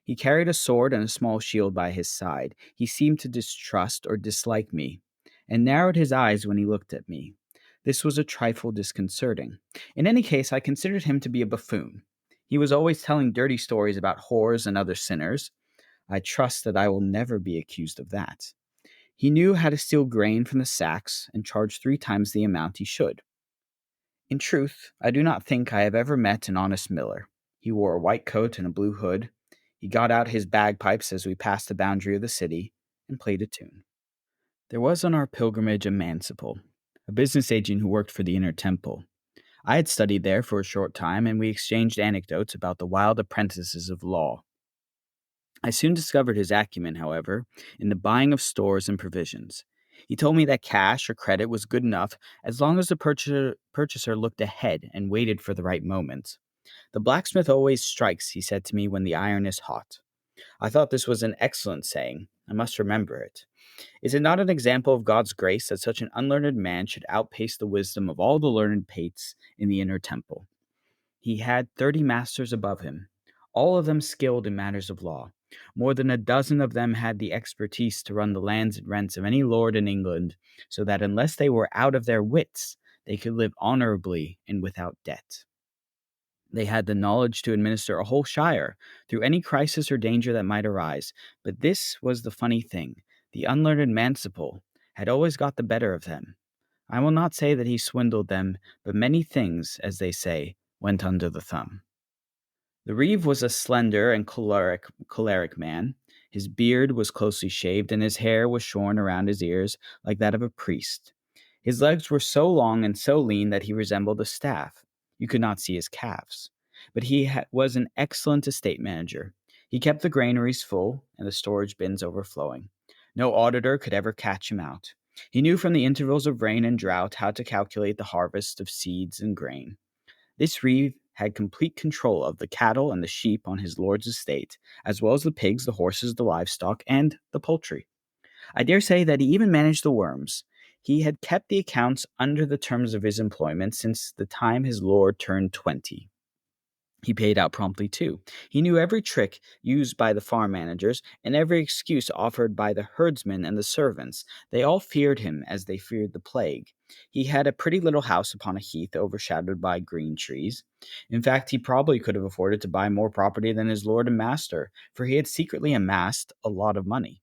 He carried a sword and a small shield by his side. He seemed to distrust or dislike me, and narrowed his eyes when he looked at me. This was a trifle disconcerting. In any case, I considered him to be a buffoon. He was always telling dirty stories about whores and other sinners. I trust that I will never be accused of that. He knew how to steal grain from the sacks and charge 3 times the amount he should. In truth, I do not think I have ever met an honest miller. He wore a white coat and a blue hood. He got out his bagpipes as we passed the boundary of the city and played a tune. There was on our pilgrimage a manciple, a business agent who worked for the Inner Temple. I had studied there for a short time, and we exchanged anecdotes about the wild apprentices of law. I soon discovered his acumen, however, in the buying of stores and provisions. He told me that cash or credit was good enough as long as the purchaser looked ahead and waited for the right moment. The blacksmith always strikes, he said to me, when the iron is hot. I thought this was an excellent saying. I must remember it. Is it not an example of God's grace that such an unlearned man should outpace the wisdom of all the learned pates in the inner temple? He had 30 masters above him, all of them skilled in matters of law. More than a dozen of them had the expertise to run the lands and rents of any lord in England, so that unless they were out of their wits, they could live honorably and without debt. They had the knowledge to administer a whole shire through any crisis or danger that might arise. But this was the funny thing. The unlearned manciple had always got the better of them. I will not say that he swindled them, but many things, as they say, went under the thumb. The reeve was a slender and choleric man. His beard was closely shaved, and his hair was shorn around his ears like that of a priest. His legs were so long and so lean that he resembled a staff. You could not see his calves. But he was an excellent estate manager. He kept the granaries full and the storage bins overflowing. No auditor could ever catch him out. He knew from the intervals of rain and drought how to calculate the harvest of seeds and grain. This reeve had complete control of the cattle and the sheep on his lord's estate, as well as the pigs, the horses, the livestock, and the poultry. I dare say that he even managed the worms. He had kept the accounts under the terms of his employment since the time his lord turned 20. He paid out promptly, too. He knew every trick used by the farm managers and every excuse offered by the herdsmen and the servants. They all feared him as they feared the plague. He had a pretty little house upon a heath overshadowed by green trees. In fact, he probably could have afforded to buy more property than his lord and master, for he had secretly amassed a lot of money.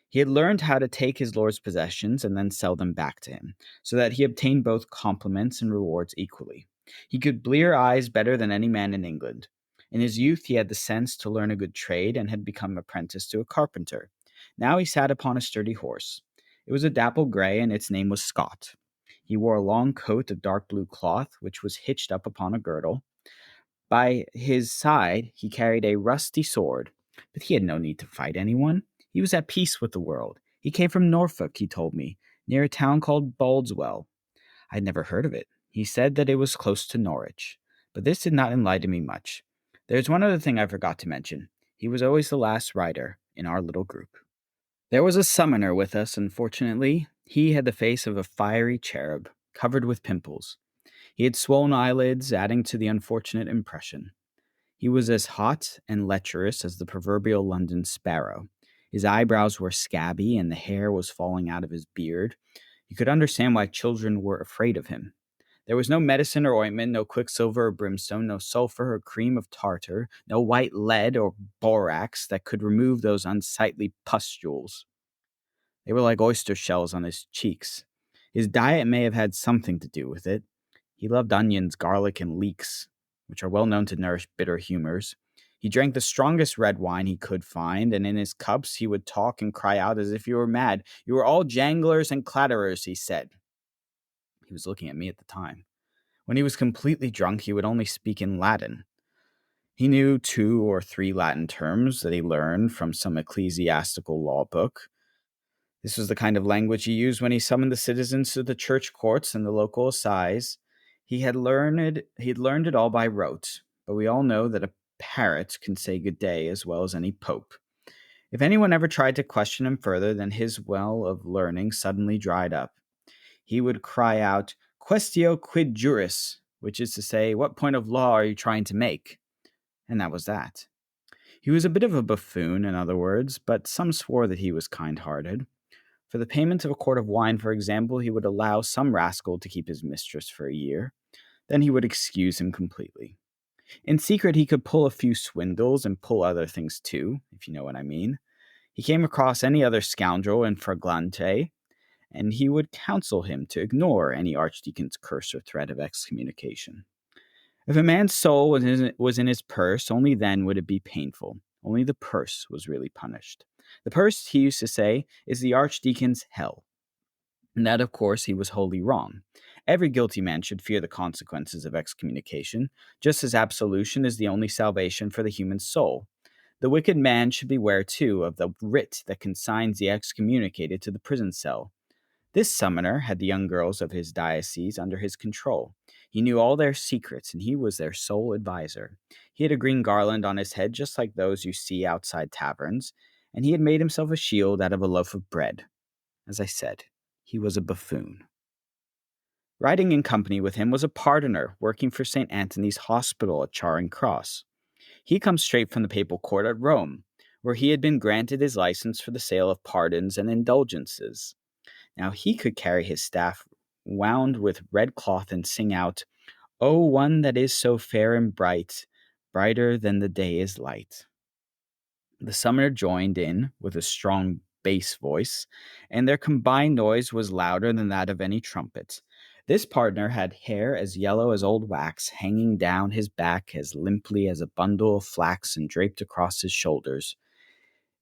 He had learned how to take his lord's possessions and then sell them back to him, so that he obtained both compliments and rewards equally. He could blear eyes better than any man in England. In his youth he had the sense to learn a good trade and had become apprenticed to a carpenter. Now he sat upon a sturdy horse. It was a dapple gray, and its name was Scott. He wore a long coat of dark blue cloth, which was hitched up upon a girdle. By his side he carried a rusty sword, but he had no need to fight anyone. He was at peace with the world. He came from Norfolk, he told me, near a town called Baldwell. I had never heard of it. He said that it was close to Norwich, but this did not enlighten me much. There's one other thing I forgot to mention. He was always the last rider in our little group. There was a summoner with us, unfortunately. He had the face of a fiery cherub, covered with pimples. He had swollen eyelids, adding to the unfortunate impression. He was as hot and lecherous as the proverbial London sparrow. His eyebrows were scabby, and the hair was falling out of his beard. You could understand why children were afraid of him. There was no medicine or ointment, no quicksilver or brimstone, no sulfur or cream of tartar, no white lead or borax that could remove those unsightly pustules. They were like oyster shells on his cheeks. His diet may have had something to do with it. He loved onions, garlic, and leeks, which are well known to nourish bitter humors. He drank the strongest red wine he could find, and in his cups he would talk and cry out as if he were mad. You were all janglers and clatterers, he said. He was looking at me at the time. When he was completely drunk, he would only speak in Latin. He knew 2 or 3 Latin terms that he learned from some ecclesiastical law book. This was the kind of language he used when he summoned the citizens to the church courts and the local assize. He'd learned it all by rote, but we all know that a parrot can say good day as well as any pope. If anyone ever tried to question him further, then his well of learning suddenly dried up. He would cry out, "Quaestio quid juris," which is to say, "What point of law are you trying to make?" And that was that. He was a bit of a buffoon, in other words, but some swore that he was kind-hearted. For the payment of a quart of wine, for example, he would allow some rascal to keep his mistress for a year. Then he would excuse him completely. In secret, he could pull a few swindles and pull other things too, if you know what I mean. He came across any other scoundrel in flagrante, and he would counsel him to ignore any archdeacon's curse or threat of excommunication. If a man's soul was in his purse, only then would it be painful. Only the purse was really punished. The purse, he used to say, is the archdeacon's hell. And that, of course, he was wholly wrong. Every guilty man should fear the consequences of excommunication, just as absolution is the only salvation for the human soul. The wicked man should beware, too, of the writ that consigns the excommunicated to the prison cell. This summoner had the young girls of his diocese under his control. He knew all their secrets, and he was their sole adviser. He had a green garland on his head, just like those you see outside taverns, and he had made himself a shield out of a loaf of bread. As I said, he was a buffoon. Riding in company with him was a pardoner working for St. Anthony's Hospital at Charing Cross. He comes straight from the papal court at Rome, where he had been granted his license for the sale of pardons and indulgences. Now he could carry his staff wound with red cloth and sing out, "O one that is so fair and bright, brighter than the day is light." The summoner joined in with a strong bass voice, and their combined noise was louder than that of any trumpet. This partner had hair as yellow as old wax, hanging down his back as limply as a bundle of flax and draped across his shoulders.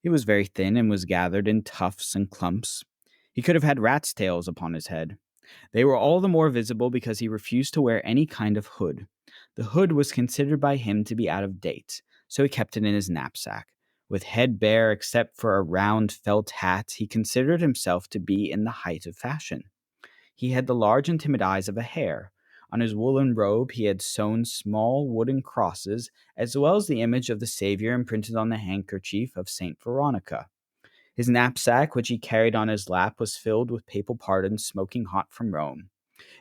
He was very thin and was gathered in tufts and clumps. He could have had rat's tails upon his head. They were all the more visible because he refused to wear any kind of hood. The hood was considered by him to be out of date, so he kept it in his knapsack. With head bare except for a round felt hat, he considered himself to be in the height of fashion. He had the large and timid eyes of a hare. On his woolen robe he had sewn small wooden crosses, as well as the image of the Saviour imprinted on the handkerchief of Saint Veronica. His knapsack, which he carried on his lap, was filled with papal pardons smoking hot from Rome.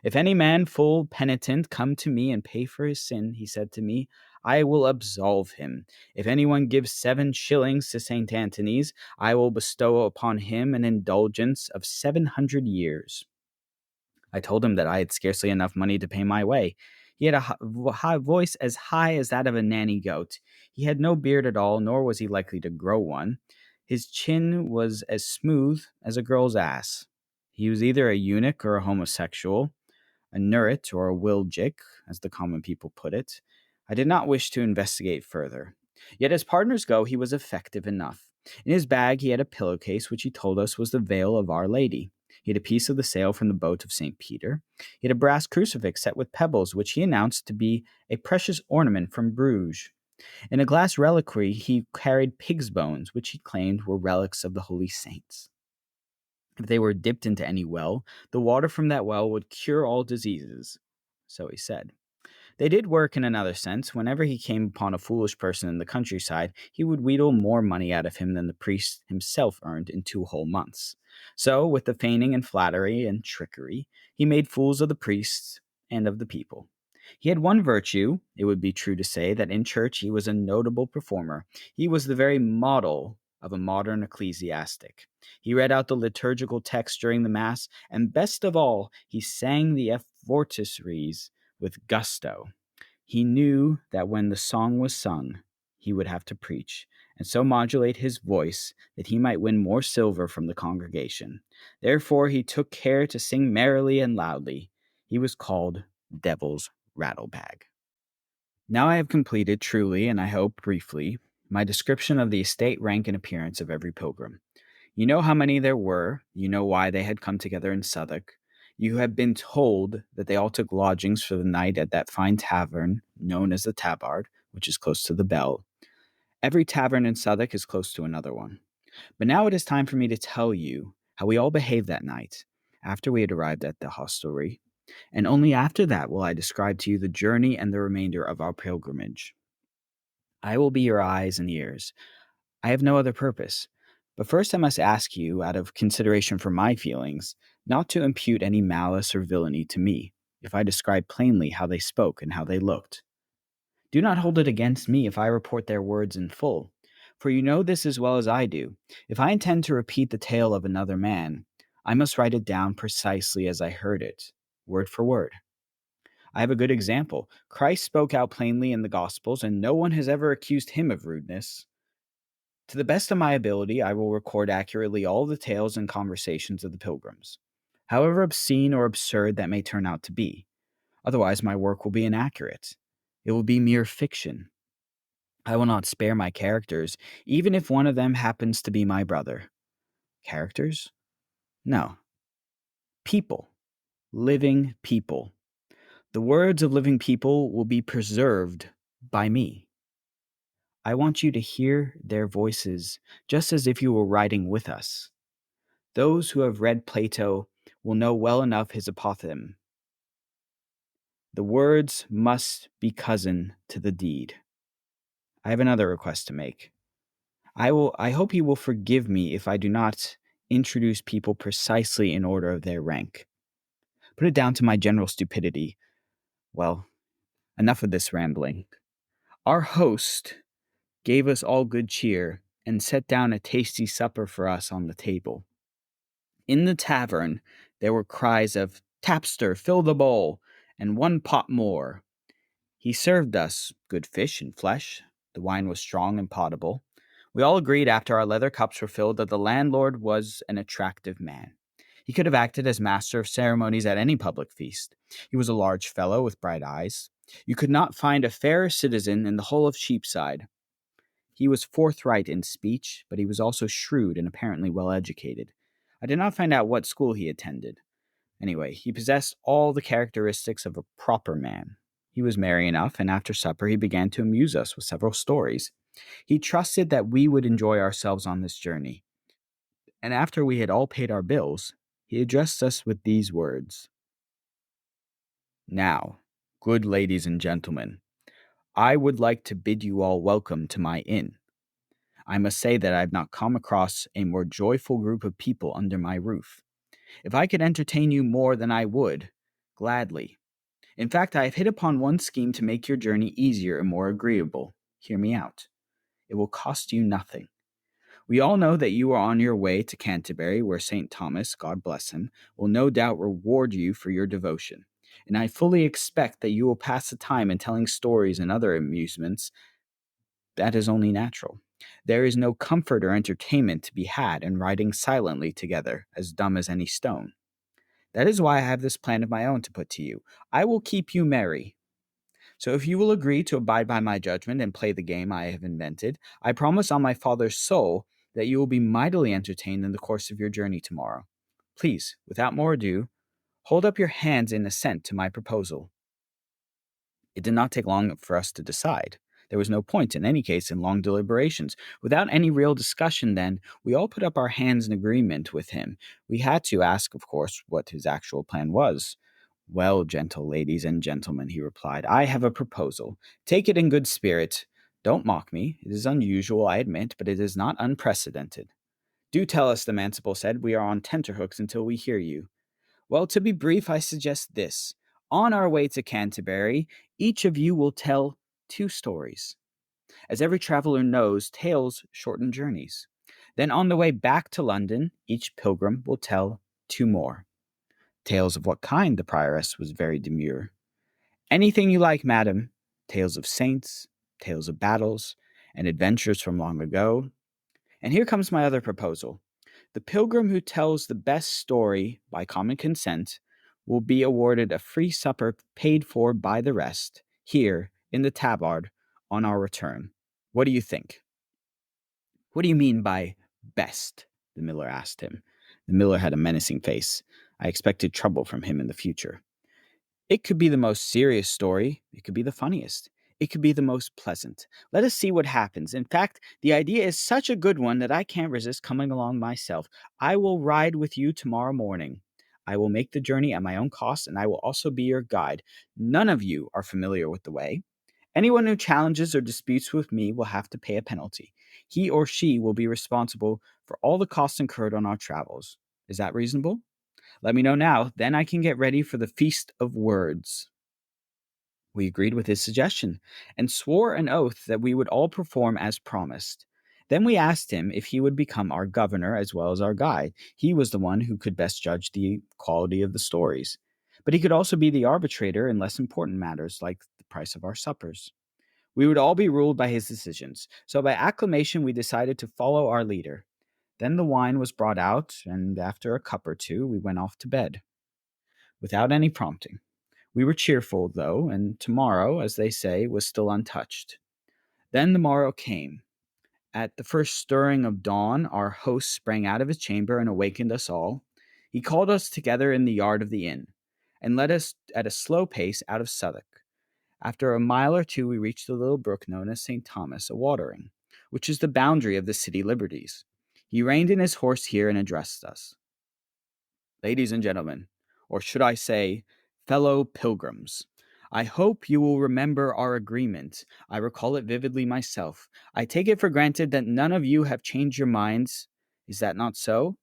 "If any man full penitent come to me and pay for his sin," he said to me, "I will absolve him. If anyone gives 7 shillings to St. Anthony's, I will bestow upon him an indulgence of 700 years. I told him that I had scarcely enough money to pay my way. He had a high voice as high as that of a nanny goat. He had no beard at all, nor was he likely to grow one. His chin was as smooth as a girl's ass. He was either a eunuch or a homosexual, a nurret or a wiljik, as the common people put it. I did not wish to investigate further. Yet as partners go, he was effective enough. In his bag he had a pillowcase, which he told us was the veil of Our Lady. He had a piece of the sail from the boat of St. Peter. He had a brass crucifix set with pebbles, which he announced to be a precious ornament from Bruges. In a glass reliquary he carried pig's bones, which he claimed were relics of the holy saints. If they were dipped into any well, the water from that well would cure all diseases. So he said. They did work in another sense. Whenever he came upon a foolish person in the countryside, he would wheedle more money out of him than the priest himself earned in 2 whole months. So, with the feigning and flattery and trickery, he made fools of the priests and of the people. He had one virtue. It would be true to say that in church he was a notable performer. He was the very model of a modern ecclesiastic. He read out the liturgical text during the Mass, and best of all, he sang the effortistries with gusto. He knew that when the song was sung, he would have to preach, and so modulate his voice that he might win more silver from the congregation. Therefore he took care to sing merrily and loudly. He was called Devil's Rattlebag. Now I have completed, truly, and I hope briefly, my description of the estate, rank, and appearance of every pilgrim. You know how many there were. You know why they had come together in Southwark. You have been told that they all took lodgings for the night at that fine tavern known as the Tabard, which is close to the Bell. Every tavern in Southwark is close to another one. But now it is time for me to tell you how we all behaved that night, after we had arrived at the hostelry. and only after that will I describe to you the journey and the remainder of our pilgrimage. I will be your eyes and ears. I have no other purpose. But first I must ask you, out of consideration for my feelings, not to impute any malice or villainy to me, if I describe plainly how they spoke and how they looked. Do not hold it against me if I report their words in full, for you know this as well as I do. If I intend to repeat the tale of another man, I must write it down precisely as I heard it, word for word. I have a good example. Christ spoke out plainly in the Gospels, and no one has ever accused him of rudeness. To the best of my ability, I will record accurately all the tales and conversations of the pilgrims, however obscene or absurd that may turn out to be. Otherwise, my work will be inaccurate. It will be mere fiction. I will not spare my characters, even if one of them happens to be my brother. Characters? No. People. Living people. The words of living people will be preserved by me. I want you to hear their voices just as if you were riding with us. Those who have read Plato will know well enough his apothegm. The words must be cousin to the deed. I have another request to make. I hope you will forgive me if I do not introduce people precisely in order of their rank. Put it down to my general stupidity. Well, enough of this rambling. Our host gave us all good cheer and set down a tasty supper for us on the table. In the tavern, there were cries of, "Tapster, fill the bowl, and one pot more." He served us good fish and flesh. The wine was strong and potable. We all agreed after our leather cups were filled that the landlord was an attractive man. He could have acted as master of ceremonies at any public feast. He was a large fellow with bright eyes. You could not find a fairer citizen in the whole of Cheapside. He was forthright in speech, but he was also shrewd and apparently well educated. I did not find out what school he attended. Anyway, he possessed all the characteristics of a proper man. He was merry enough, and after supper he began to amuse us with several stories. He trusted that we would enjoy ourselves on this journey. And after we had all paid our bills, he addressed us with these words. "Now, good ladies and gentlemen, I would like to bid you all welcome to my inn. I must say that I have not come across a more joyful group of people under my roof. If I could entertain you more than I would, gladly. In fact, I have hit upon one scheme to make your journey easier and more agreeable. Hear me out. It will cost you nothing. We all know that you are on your way to Canterbury, where St. Thomas, God bless him, will no doubt reward you for your devotion. And I fully expect that you will pass the time in telling stories and other amusements. That is only natural. There is no comfort or entertainment to be had in riding silently together, as dumb as any stone. That is why I have this plan of my own to put to you. I will keep you merry. So if you will agree to abide by my judgment and play the game I have invented, I promise on my father's soul that you will be mightily entertained in the course of your journey tomorrow. Please, without more ado, hold up your hands in assent to my proposal." It did not take long for us to decide. There was no point, in any case, in long deliberations. Without any real discussion, then, we all put up our hands in agreement with him. We had to ask, of course, what his actual plan was. "Well, gentle ladies and gentlemen," he replied, "I have a proposal. Take it in good spirit. Don't mock me. It is unusual, I admit, but it is not unprecedented." "Do tell us," the manciple said. "We are on tenterhooks until we hear you." "Well, to be brief, I suggest this. On our way to Canterbury, each of you will tell 2 stories. As every traveler knows, tales shorten journeys. Then on the way back to London, each pilgrim will tell 2 more. Tales of what kind?" The prioress was very demure. "Anything you like, madam. Tales of saints, tales of battles, and adventures from long ago. And here comes my other proposal. The pilgrim who tells the best story by common consent will be awarded a free supper paid for by the rest, here in the tabard on our return. What do you think?" "What do you mean by best?" the miller asked him. The miller had a menacing face. I expected trouble from him in the future. "It could be the most serious story. It could be the funniest. It could be the most pleasant. Let us see what happens. In fact, the idea is such a good one that I can't resist coming along myself. I will ride with you tomorrow morning. I will make the journey at my own cost, and I will also be your guide. None of you are familiar with the way. Anyone who challenges or disputes with me will have to pay a penalty. He or she will be responsible for all the costs incurred on our travels. Is that reasonable? Let me know now, then I can get ready for the Feast of Words." We agreed with his suggestion and swore an oath that we would all perform as promised. Then we asked him if he would become our governor as well as our guide. He was the one who could best judge the quality of the stories. But he could also be the arbitrator in less important matters like the price of our suppers. We would all be ruled by his decisions, so by acclamation we decided to follow our leader. Then the wine was brought out, and after a cup or two we went off to bed, without any prompting. We were cheerful, though, and tomorrow, as they say, was still untouched. Then the morrow came. At the first stirring of dawn, our host sprang out of his chamber and awakened us all. He called us together in the yard of the inn, and led us at a slow pace out of Southwark. After a mile or two, we reached the little brook known as St. Thomas a Watering, which is the boundary of the city liberties. He reined in his horse here and addressed us. "Ladies and gentlemen, or should I say, fellow pilgrims, I hope you will remember our agreement. I recall it vividly myself. I take it for granted that none of you have changed your minds. Is that not so?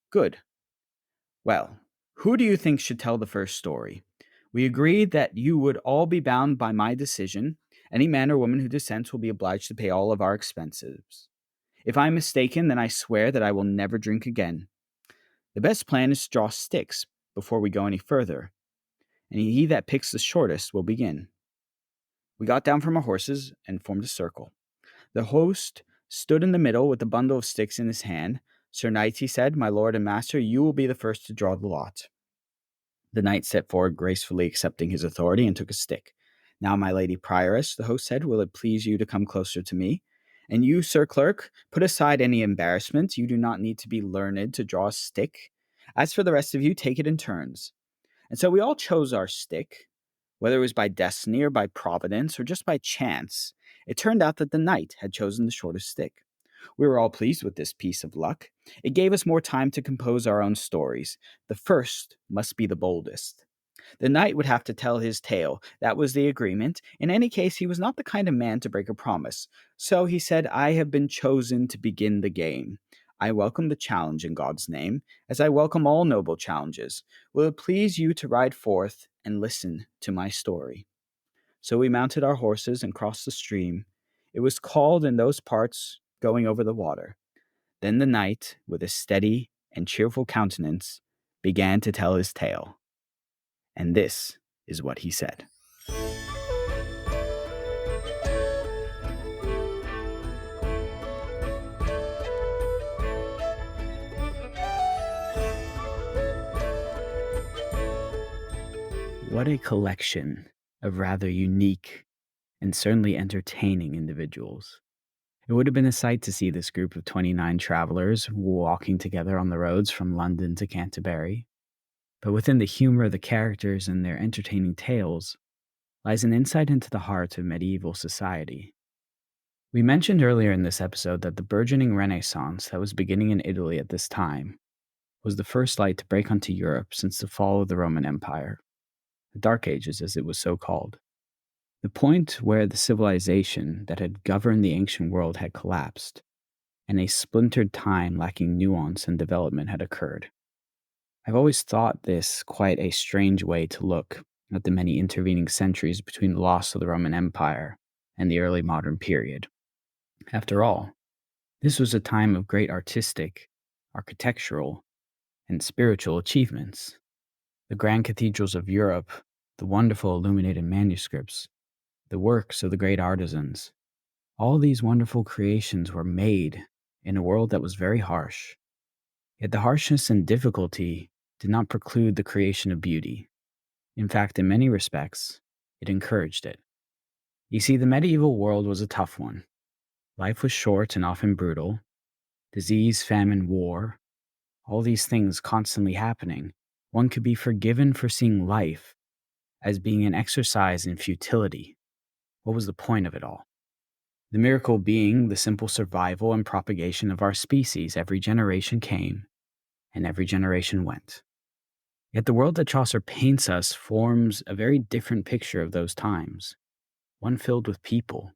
Good. Well, who do you think should tell the first story? We agreed that you would all be bound by my decision. Any man or woman who dissents will be obliged to pay all of our expenses. If I am mistaken, then I swear that I will never drink again. The best plan is to draw sticks before we go any further, and he that picks the shortest will begin." We got down from our horses and formed a circle. The host stood in the middle with a bundle of sticks in his hand. "Sir Knight," he said, "my lord and master, you will be the first to draw the lot." The knight stepped forward, gracefully accepting his authority, and took a stick. "Now, my lady prioress," the host said, "will it please you to come closer to me? And you, sir clerk, put aside any embarrassment. You do not need to be learned to draw a stick. As for the rest of you, take it in turns." And so we all chose our stick. Whether it was by destiny or by providence or just by chance, it turned out that the knight had chosen the shortest stick. We were all pleased with this piece of luck. It gave us more time to compose our own stories. The first must be the boldest. The knight would have to tell his tale. That was the agreement. In any case, he was not the kind of man to break a promise. So he said, "I have been chosen to begin the game. I welcome the challenge in God's name, as I welcome all noble challenges. Will it please you to ride forth and listen to my story?" So we mounted our horses and crossed the stream. It was called in those parts going over the water. Then the knight, with a steady and cheerful countenance, began to tell his tale. And this is what he said. What a collection of rather unique and certainly entertaining individuals. It would have been a sight to see this group of 29 travelers walking together on the roads from London to Canterbury. But within the humor of the characters and their entertaining tales lies an insight into the heart of medieval society. We mentioned earlier in this episode that the burgeoning Renaissance that was beginning in Italy at this time was the first light to break onto Europe since the fall of the Roman Empire, the Dark Ages as it was so called, the point where the civilization that had governed the ancient world had collapsed, and a splintered time lacking nuance and development had occurred. I've always thought this quite a strange way to look at the many intervening centuries between the loss of the Roman Empire and the early modern period. After all, this was a time of great artistic, architectural, and spiritual achievements. The grand cathedrals of Europe, the wonderful illuminated manuscripts, the works of the great artisans, all these wonderful creations were made in a world that was very harsh. Yet the harshness and difficulty did not preclude the creation of beauty. In fact, in many respects, it encouraged it. You see, the medieval world was a tough one. Life was short and often brutal. Disease, famine, war, all these things constantly happening. One could be forgiven for seeing life as being an exercise in futility. What was the point of it all? The miracle being the simple survival and propagation of our species. Every generation came, and every generation went. Yet the world that Chaucer paints us forms a very different picture of those times, one filled with people,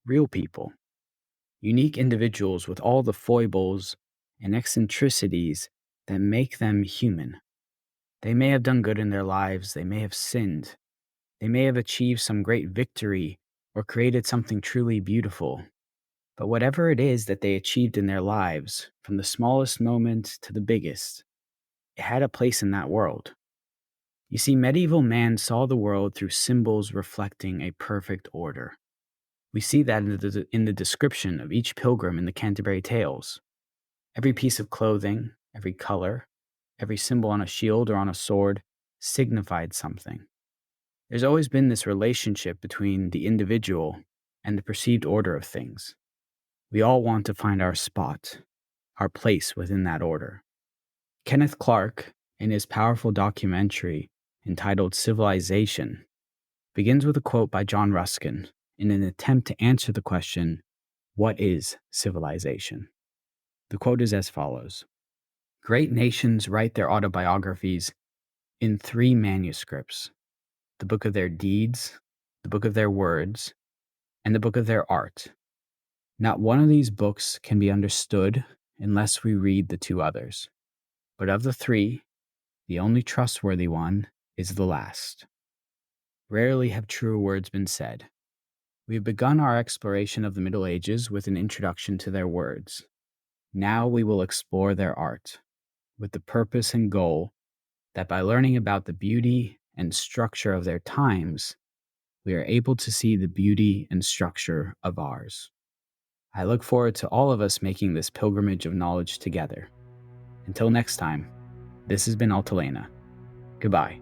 real people, unique individuals with all the foibles and eccentricities that make them human. They may have done good in their lives, they may have sinned, they may have achieved some great victory or created something truly beautiful. But whatever it is that they achieved in their lives, from the smallest moment to the biggest, it had a place in that world. You see, medieval man saw the world through symbols reflecting a perfect order. We see that in the description of each pilgrim in the Canterbury Tales. Every piece of clothing, every color, every symbol on a shield or on a sword signified something. There's always been this relationship between the individual and the perceived order of things. We all want to find our spot, our place within that order. Kenneth Clark, in his powerful documentary entitled Civilization, begins with a quote by John Ruskin in an attempt to answer the question, what is civilization? The quote is as follows: "Great nations write their autobiographies in 3 manuscripts: the book of their deeds, the book of their words, and the book of their art. Not one of these books can be understood unless we read the 2 others. But of the 3, the only trustworthy one is the last." Rarely have truer words been said. We have begun our exploration of the Middle Ages with an introduction to their words. Now we will explore their art, with the purpose and goal that by learning about the beauty and structure of their times, we are able to see the beauty and structure of ours. I look forward to all of us making this pilgrimage of knowledge together. Until next time, this has been Altalena. Goodbye.